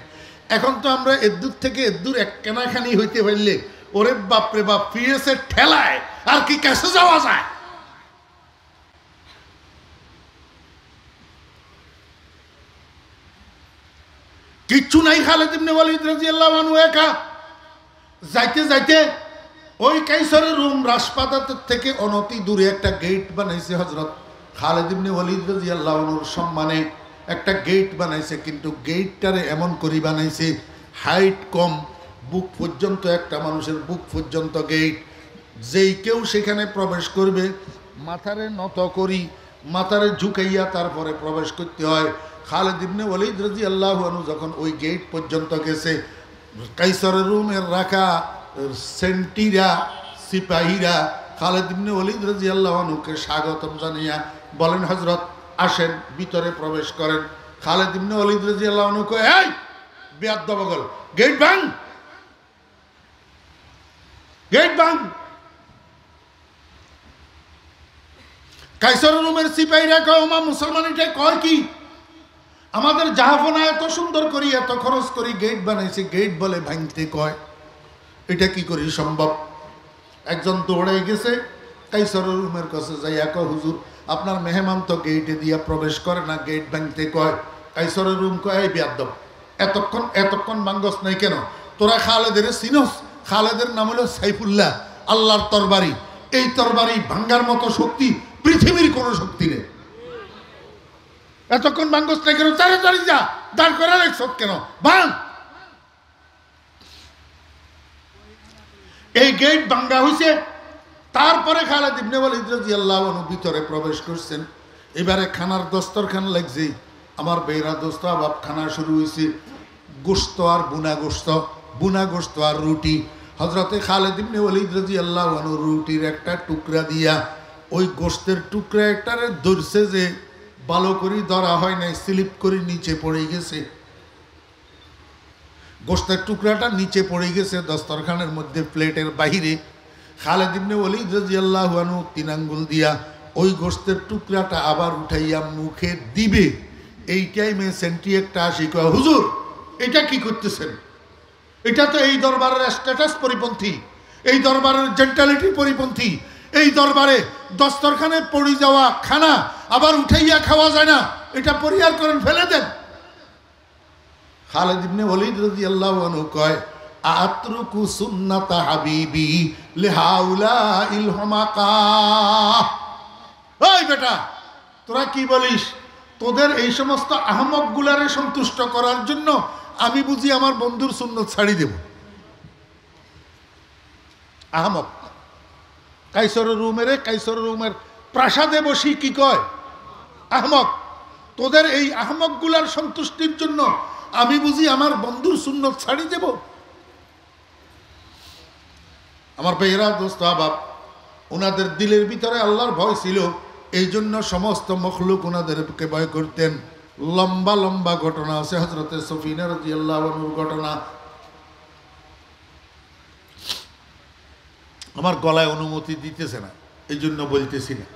এখন তো আমরা এদ্দুর থেকে এদ্দুর এক কেনাখানি হইতে পারলে ওরে বাপরে বাপ, পিএস এর ঠেলায় আর কি কাছে যাওয়া যায়? কিচ্ছু নাই। খালিদ ইবনে ওয়ালিদ রাদিয়াল্লাহু আনহু একা। যাইতে যাইতে ওই কাইসারের রুম রাজপ্রাসাদের থেকে অনতি দূরে একটা গেট বানাইছে হযরত খালিদ ইবনে ওয়ালিদ রাদিয়াল্লাহু আনহুর সম্মানে একটা গেট বানাইছে। কিন্তু গেটটারে এমন করে বানাইছে, হাইট কম, বুক পর্যন্ত, একটা মানুষের বুক পর্যন্ত গেট। যেই কেউ সেখানে প্রবেশ করবে মাথারে নত করি, মাথারে ঝুঁকাইয়া তারপরে প্রবেশ করতে হয়। খালিদ ইবনে ওয়ালিদ রাদিয়াল্লাহু আনহু যখন ওই গেট পর্যন্ত গেছে, কাইসারের রুমের রাখা সেন্টিরা, সিপাহীরা খালিদ ইবনে ওয়ালিদ রাদিয়াল্লাহু আনহুকে স্বাগতম জানিয়া বলেন, হযরত আসেন, ভিতরে প্রবেশ করেন। খালিদ ইবনে ওয়ালিদ রাদিয়াল্লাহু আনহু কয়, এই বেয়াদব বগল, গেট ভাঙ, গেট ভাঙ। কাইসারের রুমের সিপাহীরা কয়, ওমা মুসলমান এটা কয় কি? আমাদের জাহাফনা এত সুন্দর করি, এত খরচ করি গেট বানাইছে, গেট বলে ভাঙতে কয়, এটা কি করি সম্ভব? একজন দৌড়াই গেছে কাইসারের রুমের কাছে যাইয়া কয়, হুজুর আপনার মেহমান তো গেটে দিয়া প্রবেশ করে না, গেট ভাঙতে কয়। কাইসারের রুম কয়, এই বেয়াদব, এতক্ষণ মাঙ্গস নাই কেন? তোরা খালেদের চিনস? খালেদের নাম হলো সাইফুল্লাহ, আল্লাহর তরবারি। এই তরবারি ভাঙ্গার মতো শক্তি পৃথিবীর কোনো শক্তি নেই। এতক্ষণ মাঙ্গস নাই কেন? তাড়াতাড়ি যা, দাঁড় করে রাখছ কেন? ভাঙ। এই গেট ভাঙ্গা হয়েছে। তারপরে খালিদ ইবনে ওয়ালিদ রাদিয়াল্লাহু আনহু ভিতরে প্রবেশ করছেন। এবারে খানার দস্তরখান লাগছে। আমার বেরা দোস্ত আবাব খানা শুরু হয়েছে। গোশত আর বুনা গোশত আর রুটি। হযরতে খালিদ ইবনে ওয়ালিদ রাদিয়াল্লাহু আনহু রুটির একটা টুকরা দিয়া ওই গোশতের টুকরা একটারে ধরছে, যে ভালো করে ধরা হয় নাই, স্লিপ করে নিচে পড়ে গেছে। গোশতের টুকরাটা নিচে পড়ে গেছে দস্তরখানের মধ্যে, প্লেটের বাহিরে। খালিদ ইবনে ওয়ালিদ রাদিয়াল্লাহু আনহু 3 আঙ্গুল দিয়া ওই গোশতের টুকরাটা আবার উঠাইয়া মুখে দিবে। এই টাইমে সেন্টি একটা আসি কয়, হুজুর এটা কি করতেছেন? এটা তো এই দরবারের স্ট্যাটাস পরিপন্থী, এই দরবারের জেন্টালিটি পরিপন্থী। এই দরবারে দস্তরখানে পড়ে যাওয়া খানা আবার উঠাইয়া খাওয়া যায় না, এটা পরিহার করেন, ফেলে দেন। খালিদ ইবনে ওয়ালিদ রাদিয়াল্লাহু আনহু কয়, আতরুকু সুন্নাতা হাবিবি লিহাউলাইল হুমাকা। ওই বেটা, তোরা কি বলিস? তোদের এই সমস্ত আহমক গুলারে সন্তুষ্ট করার জন্য আমি বুঝি আমার বন্ধুর সুন্নত ছাড়ি দেব? আহমক। কাইসারের রুমের প্রাসাদে বসি কি কয়? আহমক। তোদের এই আহমক গুলার সন্তুষ্টির জন্য আমি বুঝি আমার বন্ধুর সুন্নত ছাড়ি দেব? আমার ভাইয়েরা, দোস্ত আবাব, ওনাদের দিলের ভিতরে আল্লাহর ভয় ছিল, এই জন্য সমস্ত মখলুক ওনাদেরকে ভয় করতেন। লম্বা লম্বা ঘটনা আছে হযরতে সফিনা রাদিয়াল্লাহু আনহুর ঘটনা। আমার গলায় অনুমতি দিতেছে না, এই জন্য বলতেছি না।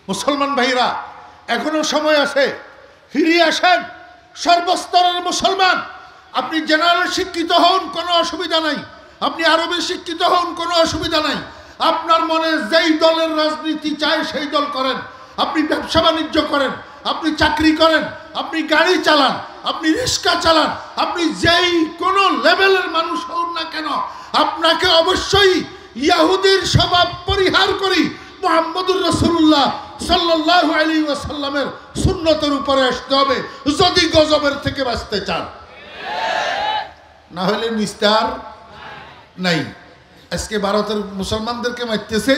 মুসলমান ভাইরা, এখনো সময় আছে, ফিরে আসেন। সর্বস্তরের মুসলমান, আপনি জেনারেল শিক্ষিত হন, কোনো অসুবিধা নাই। আপনি আরবি শিক্ষিত হন, কোনো অসুবিধা নাই। আপনার মনে যেই দলের রাজনীতি চায় সেই দল করেন। আপনি ব্যবসা বাণিজ্য করেন, আপনি চাকরি করেন, আপনি গাড়ি চালান, আপনি রিক্সা চালান, আপনি যেই কোনো লেভেলের মানুষ হন না কেন, আপনাকে অবশ্যই ইহুদির স্বভাব পরিহার করি মুহাম্মদুর রাসূলুল্লাহ সাল্লাল্লাহু আলাইহি ওয়াসাল্লামের সুন্নতের উপরে আসতে হবে, যদি গজবের থেকে বাঁচতে চান। না হলে নিস্তার নাই। আজকে ভারতের মুসলমানদেরকে মারতেছে,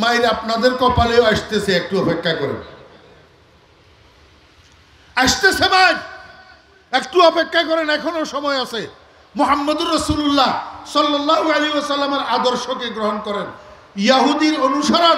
মায়ের আপনাদের কপালেও আসতেছে, একটু অপেক্ষা করেন। আসতেছে ভাই, একটু অপেক্ষা করেন, এখনো সময় আছে। মুহাম্মদুর রাসূলুল্লাহ সাল্লাল্লাহু আলাইহি ওয়াসাল্লামের আদর্শকে গ্রহণ করেন। ইহুদির অনুসরণ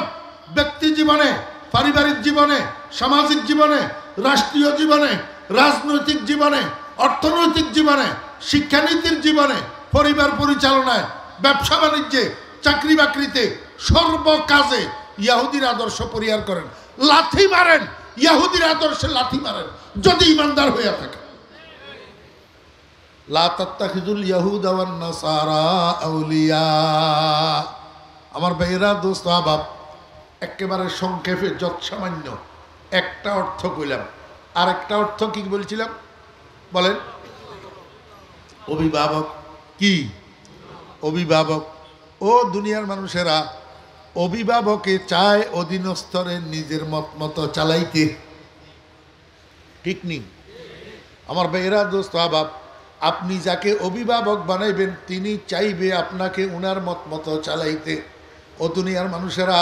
ব্যক্তি জীবনে, পারিবারিক জীবনে, সামাজিক জীবনে, রাষ্ট্রীয় জীবনে, রাজনৈতিক জীবনে, অর্থনৈতিক জীবনে, শিক্ষানীতির জীবনে, পরিবার পরিচালনায়, ব্যবসা বাণিজ্যে, চাকরি বাকরিতে, সর্বকাজে ইহুদির আদর্শ পরিহার করেন। লাথি মারেন, ইহুদির আদর্শে লাথি মারেন যদি ইমানদার হইয়া থাকে। লা তাত্তাখিযুল ইয়াহুদা ওয়ান নাসারা আউলিয়া। আমার ভাইয়েরা, দোস্ত আহবাব, একেবারে সংক্ষেপে যৎসামান্য একটা অর্থ কইলাম। আর একটা অর্থ কি বলছিলাম বলেন? অভিভাবক। কি অভিভাবক? ও দুনিয়ার মানুষেরা, অভিভাবকে চায় অধীনস্থরে নিজের মত মতো চালাইতে, ঠিক নেই? আমার ভাইয়েরা, দোস্ত আহবাব, আপনি যাকে অভিভাবক বানাইবেন তিনি চাইবে আপনাকে উনার মত মতো চালাইতে। ও দুনিয়ার মানুষেরা,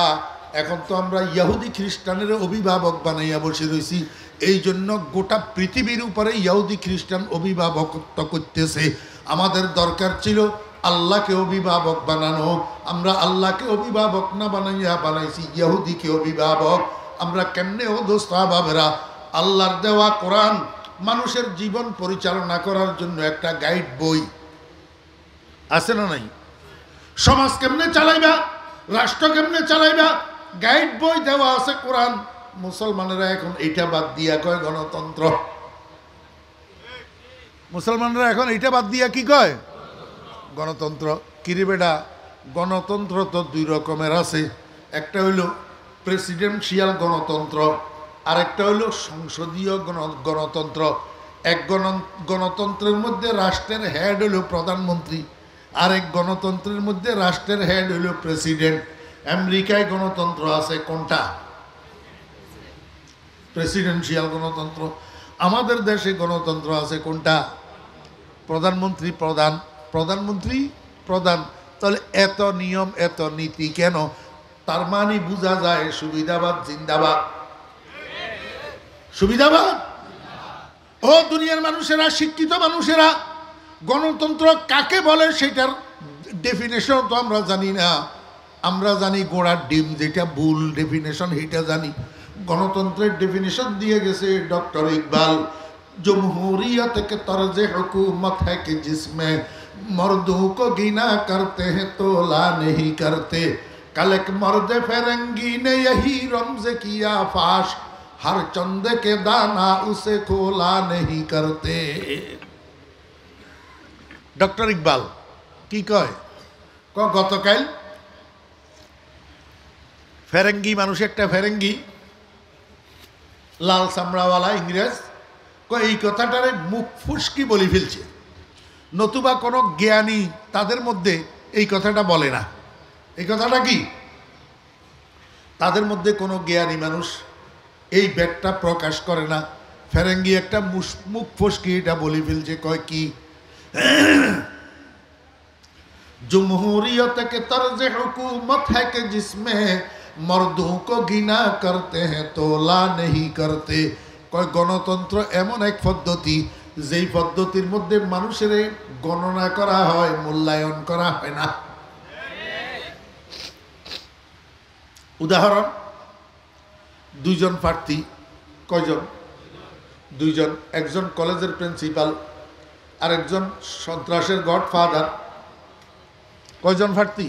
এখন তো আমরা ইহুদি খ্রিস্টানের অভিভাবক বানাইয়া বসে রয়েছি। এই জন্য গোটা পৃথিবীর উপরে ইহুদি খ্রিস্টান অভিভাবকত্ব করতেছে। আমাদের দরকার ছিল আল্লাহকে অভিভাবক বানানো। আমরা আল্লাহকে অভিভাবক না বানাইয়া বানাইছি ইহুদিকে অভিভাবক। আমরা কেমনে ও দোস্ত বাবেরা, আল্লাহর দেওয়া কোরআন মানুষের জীবন পরিচালনা করার জন্য একটা গাইড বই আছে না নাই? সমাজ কেমনে চালাইবা, রাষ্ট্র কেমনে চালাইবা, গাইড বই দেওয়া আছে কোরআন। মুসলমানেরা এখন এইটা বাদ দিয়া কয় গণতন্ত্র। মুসলমানরা এখন এইটা বাদ দিয়া কি কয়? গণতন্ত্র। কিরে বেটা, গণতন্ত্র তো দুই রকমের আছে। একটা হইল প্রেসিডেন্সিয়াল গণতন্ত্র, আর একটা হইল সংসদীয় গণতন্ত্র। এক গণতন্ত্রের মধ্যে রাষ্ট্রের হেড হইল প্রধানমন্ত্রী, আরেক গণতন্ত্রের মধ্যে রাষ্ট্রের হেড হইল প্রেসিডেন্ট। আমেরিকায় গণতন্ত্র আছে কোনটা? প্রেসিডেন্সিয়াল গণতন্ত্র। আমাদের দেশে গণতন্ত্র আছে কোনটা? প্রধানমন্ত্রী প্রধান, প্রধানমন্ত্রী প্রধান। তাহলে এত নিয়ম এত নীতি কেন? তার মানে বোঝা যায় সুবিধাবাদ জিন্দাবাদ। সুবিধাবাদ। ও দুনিয়ার মানুষেরা, শিক্ষিত মানুষেরা, গণতন্ত্র কাকে বলে সেটার ডেফিনেশন তো আমরা জানি না। আমরা জানি গোড়ার ডিম, যেটা ভুল ডেফিনেশন সেটা জানি। গণতন্ত্রের ডেফিনেশন দিয়ে গেছে ডক্টর ইকবাল, জমহুরিয়ত के तर्ज हुकूमत है कि जिसमें मर्दों को गिना करते हैं तोला नहीं करते। कल एक मर्द फिरंगी ने यही रमज किया फाश, हर चंदे के दाना उसे खोला नहीं करते। ডক্টর ইকবাল কি কয়? গতকাল ফেরেঙ্গি মানুষ, একটা ফেরেঙ্গি লাল চামড়াওয়ালা ইংরেজ, এই কথাটারে মুখ ফুসকি বলে ফেলছে। নতুবা কোনো জ্ঞানী তাদের মধ্যে এই কথাটা বলে না। এই কথাটা কি? তাদের মধ্যে কোনো জ্ঞানী মানুষ এই ব্যাটটা প্রকাশ করে না। ফেরেঙ্গি একটা মুখ ফুসকি এটা বলে ফেলছে। কয় কি? জমহুরিয়ত के तर्ज हुकूमत है कि जिसमें मर्दों को गिना करते हैं तोला नहीं करते। কয় গণতন্ত্র এমন এক পদ্ধতি যেই পদ্ধতির মধ্যে মানুষের গণনা করা হয়, মূল্যায়ন করা হয় না। উদাহরণ, দুইজন প্রার্থী। কয়জন? দুইজন। একজন কলেজের প্রিন্সিপাল, আরেকজন সন্ত্রাসের গডফাদার। কয়জন প্রার্থী?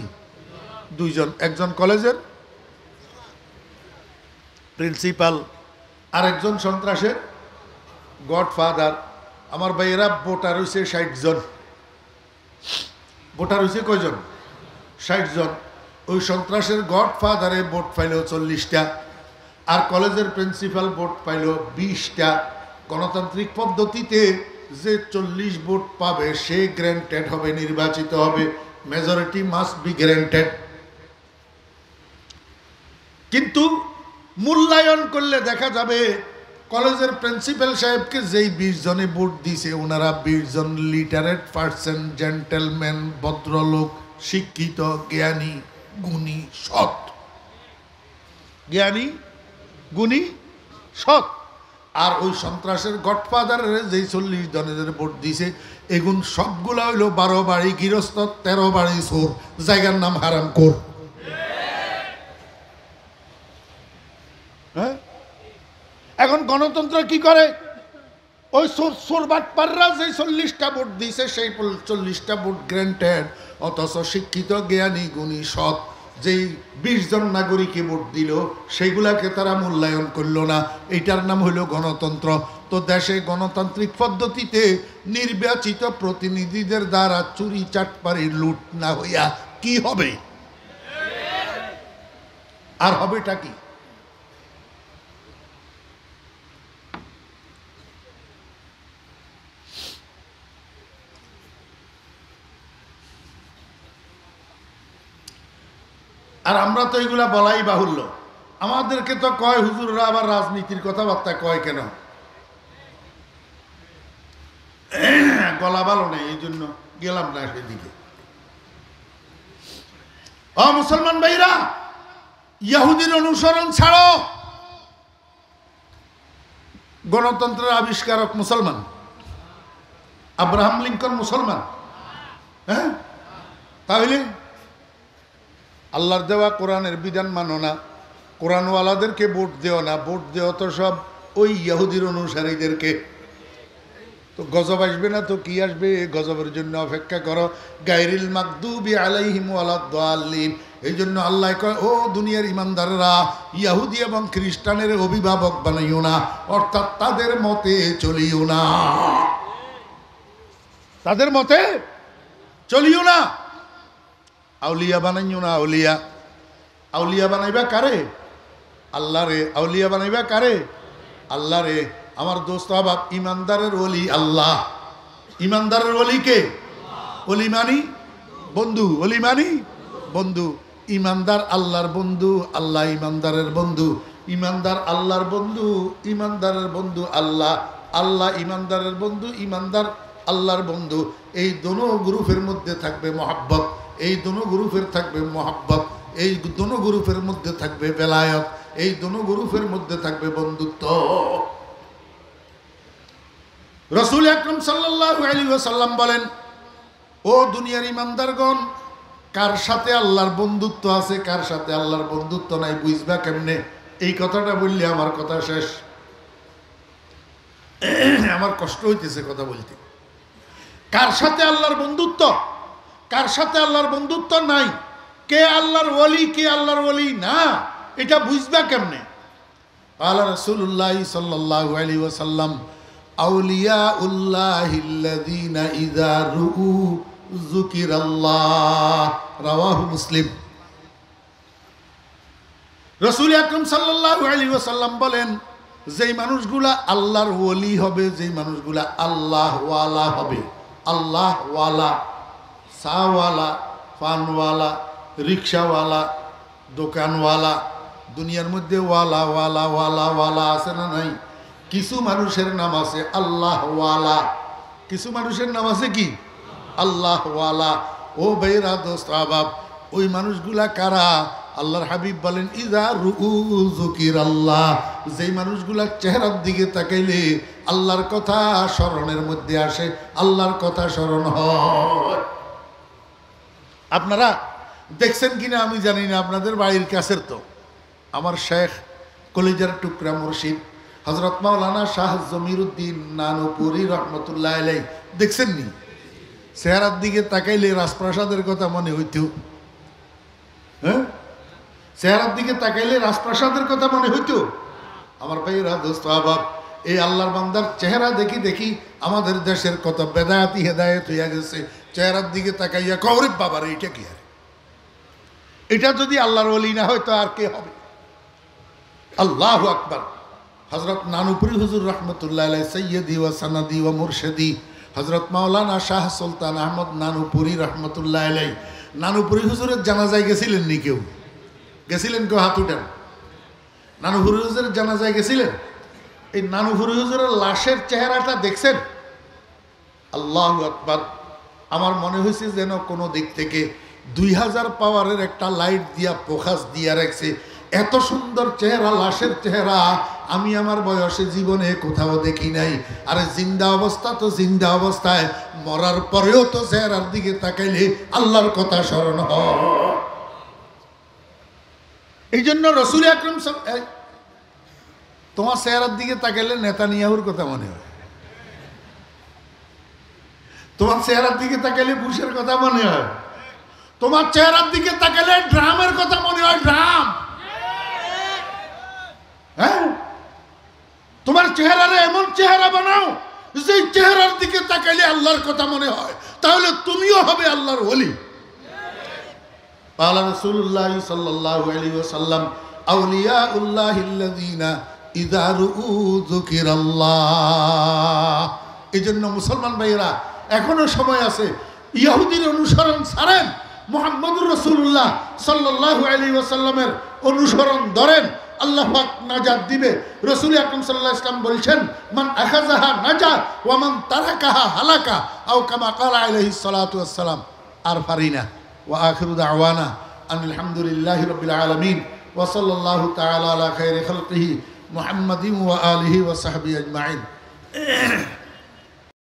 দুইজন। একজন কলেজের প্রিন্সিপাল, আরেকজন সন্ত্রাসের গডফাদার। আমার ভাইয়েরা, ভোটার হয়েছে 60 জন। ভোটার হয়েছে কয়জন? 60 জন। ওই সন্ত্রাসের গডফাদারে ভোট পাইল 40টা, আর কলেজের প্রিন্সিপাল ভোট পাইল 20টা। গণতান্ত্রিক পদ্ধতিতে যে 40 ভোট পাবে সে গ্র্যান্টেড হবে, নির্বাচিত হবে। Majority must be granted. কিন্তু মূল্যায়ন করলে দেখা যাবে কলেজের প্রিন্সিপাল সাহেবকে যেই 20 জনে ভোট দিছে, ওনারা 20 জন লিটারেট পার্সন, জেন্টেলম্যান, ভদ্রলোক, শিক্ষিত, জ্ঞানী, গুণী, সৎ। জ্ঞানী, গুণী, সৎ। আর ওই সন্ত্রাসের গডফাদারের যেই 40 জনের ভোট দিছে, এগুন সবগুলা হইল 12 বাড়ি গৃহস্থ, 13 বাড়ি চোর, জায়গার নাম হারামখোর। হ্যাঁ, এখন গণতন্ত্র কি করে? ওই চোর বাটপাররা যে 40টা ভোট দিছে, সেই 40টা ভোট গ্র্যান্টেড, অথচ শিক্ষিত, জ্ঞানী, গুণী, সৎ যেই 20 জন নাগরিককে ভোট দিল, সেইগুলাকে তারা মূল্যায়ন করল না। এইটার নাম হইল গণতন্ত্র। তো দেশে গণতান্ত্রিক পদ্ধতিতে নির্বাচিত প্রতিনিধিদের দ্বারা চুরি চাটপারি লুট না হইয়া কি হবে? আর হবেটা কি? আর আমরা তো এগুলা বলাই বাহুল্য। আমাদেরকে তো কয় হুজুররা আবার রাজনীতির কথাবার্তা কয় কেন? গলা ভালো নেই, এই জন্য গেলাম না সেদিকে। মুসলমান ভাইরা, ইহুদির অনুসরণ ছাড়ো। গণতন্ত্রের আবিষ্কারক মুসলমান, আব্রাহাম লিঙ্কন মুসলমান। হ্যাঁ, তাহলে আল্লাহর দেওয়া কোরআনের বিধান মানো না, কোরআনওয়ালাদেরকে ভোট দেও না, ভোট দেও তো সব ওই ইহুদির অনুসারীদেরকে। তো গজব আসবে না তো কি আসবে? গজবের জন্য অপেক্ষা করো। গায়রিল মাগদুবি আলাইহিম ওয়ালাদ-দাল্লিন। এই জন্য আল্লাহ কয়, ও দুনিয়ার ইমানদাররা, ইহুদি এবং খ্রিস্টানের অভিভাবক বানাইও না, অর্থাৎ তাদের মতে চলিও না, তাদের মতে চলিও না। আউলিয়া বানাইও না। আউলিয়া, আউলিয়া বানাইবা কারে? আল্লাহ রে। আউলিয়া বানাইবা কারে? আল্লাহ রে। আমার দোস্ত আবাব, ইমানদারের ওলি আল্লাহ। ইমানদারের ওলি কে? ওলি মানি বন্ধু, ওলি মানি বন্ধু। ইমানদার আল্লাহর বন্ধু, আল্লাহ ইমানদারের বন্ধু। ইমানদার আল্লাহর বন্ধু, ইমানদারের বন্ধু আল্লাহ, আল্লাহ ইমানদারের বন্ধু, ইমানদার আল্লাহর বন্ধু। এই দোনো গ্রুপের মধ্যে থাকবে মহাব্বত, এই দোনো গ্রুপের থাকবে মহাব্বত, এই দোনো গ্রুপের মধ্যে থাকবে বেলায়ত, এই দোনো গ্রুপের মধ্যে থাকবে বন্ধুত্ব। রাসূল আকরাম সাল্লাল্লাহু আলাইহি ওয়াসাল্লাম বলেন, ও দুনিয়ার ইমানদারগণ, কার সাথে আল্লাহর বন্ধুত্ব আছে, কার সাথে আল্লাহর বন্ধুত্ব নাই, বুঝবা কেমনে? এই কথাটা বললে আমার কথা শেষ। আমার কষ্ট হইতেছে কথা বলতে। কার সাথে আল্লাহর বন্ধুত্ব, কার সাথে আল্লাহর বন্ধুত্ব নাই, কে আল্লাহর ওলি, কে আল্লাহর ওলি না, এটা বুঝবা কেমনে? আল্লাহ রাসূলুল্লাহ সাল্লাল্লাহু আলাইহি ওয়াসাল্লাম, আউলিয়াউল্লাহিল্লাযীনা ইযা রুউ যুকিরাল্লাহ, রাওয়াহু মুসলিম। রাসূল আকরাম সাল্লাল্লাহু আলাইহি ওয়াসাল্লাম বলেন, যেই মানুষগুলা আল্লাহর ওলি হবে, যেই মানুষগুলা আল্লাহওয়ালা হবে, আল্লাহওয়ালা, চাওয়ালা, পানওয়ালা, রিক্সাওয়ালা, দোকানওয়ালা, দুনিয়ার মধ্যে ওয়ালা ওয়ালা ওয়ালা ওয়ালা আছে না নাই? কিছু মানুষের নাম আছে আল্লাহওয়ালা, কিছু মানুষের নাম আছে কি? আল্লাহওয়ালা। ও ভাইরা, দোস্ত আহবাব, ওই মানুষগুলা কারা? আল্লাহর হাবিব বলেন, ইযা রুউ যুকিরাল্লাহ, যেই মানুষগুলা চেহারার দিকে তাকাইলে আল্লাহর কথা স্মরণের মধ্যে আসে, আল্লাহর কথা স্মরণ হয়। আপনারা দেখছেন কিনা আমি জানি না, আপনাদের বাড়ির কাছের তো আমার শেখ, কলিজার টুকরা মুর্শিদ হযরত মাওলানা শাহ জমিরুদ্দিন নানুপুরি রহমতুল্লাহ আলাইহি, দেখছেন নি? চেহারার দিকে তাকাইলে রাজপ্রাসাদের কথা মনে হইতো। হ্যাঁ, চেহারার দিকে তাকাইলে রাজপ্রাসাদের কথা মনে হইতো। আমার ভাইরা, দোস্ত আহবাব, এই আল্লাহর বান্দার চেহারা দেখি দেখি আমাদের দেশের কত বেদায়াতি হেদায়েত হইয়া গেছে। চেহারার দিকে তাকাইয়া কওরে বাবার এইটা কি? আর এটা যদি আল্লাহর ওলি না হয় তো আর কে হবে? আল্লাহু আকবার। হযরত নানুপুরি হুজুর রহমতুল্লাহ আলাইহি, সৈয়দি ওয়া সানাদি ওয়া মুরশিদি হযরত মাওলানা শাহ সুলতান আহমদ নানুপুরি রহমতুল্লাহ আলাইহি, নানুপুরি হুজুরের জানাজায় গেছিলেন নি? কেউ গেছিলেন? কেউ হাত উঠেন। নানুপুরি হুজুরের জানাজায় গেছিলেন? এই নানুপুরি হুজুরের লাশের চেহারাটা দেখছেন? আল্লাহু আকবার। আমার মনে হয়েছে যেন কোনো দিক থেকে 2000 পাওয়ারের একটা লাইট দিয়া ফোকাস দিয়া রাখছে, এত সুন্দর চেহারা, লাশের চেহারা আমি আমার বয়সে জীবনে কোথাও দেখি নাই। আরে জিন্দা অবস্থা তো জিন্দা অবস্থায়, মরার পরেও তো চেহারার দিকে তাকাইলে আল্লাহর কথা স্মরণ হয়। এই জন্য রসুল আকরাম তোমার চেহারার দিকে তাকাইলে নেতানিয়াহুর কথা মনে হয়, তোমার চেহারার দিকে তাকাইলে বুশের কথা মনে হয়, তোমার চেহারার দিকে তাকাইলে ড্রামের কথা মনে হয়, ড্রাম। হ্যাঁ, তোমার চেহারারে এমন চেহারা বানাও যে চেহারার দিকে তাকাইলে আল্লাহর কথা মনে হয়, তাহলে তুমিও হবে আল্লাহর ওলি। قال رسول الله صلى الله عليه وسلم أولياء الله الذين إذا رؤوا ذكر الله। এজন্য মুসলমান ভাইরা এখনো সময় আছে, ইহুদির অনুসরণ ছাড়েন, মুহাম্মদুর রাসূলুল্লাহ সাল্লাল্লাহু আলাইহি ওয়াসাল্লামের অনুসরণ ধরেন, আল্লাহ পাক নাজাত দিবে। রাসূল আকরাম সাল্লাল্লাহু আলাইহি ওয়াসাল্লাম বলেছেন, মান আখাযাহা নাজা ওয়া মান তারাকাহা হালাকা, আও কামা ক্বালা আলাইহিস সালাতু ওয়াস সালাম। আর পারি না। ওয়া আখিরু দাওয়ানা আনিল হামদুলিল্লাহি রাব্বিল আলামিন ওয়া সাল্লাল্লাহু তাআলা আলা খাইরি খালকিহি মুহাম্মাদিন ওয়া আলিহি ওয়া সাহবিহি আজমাইন।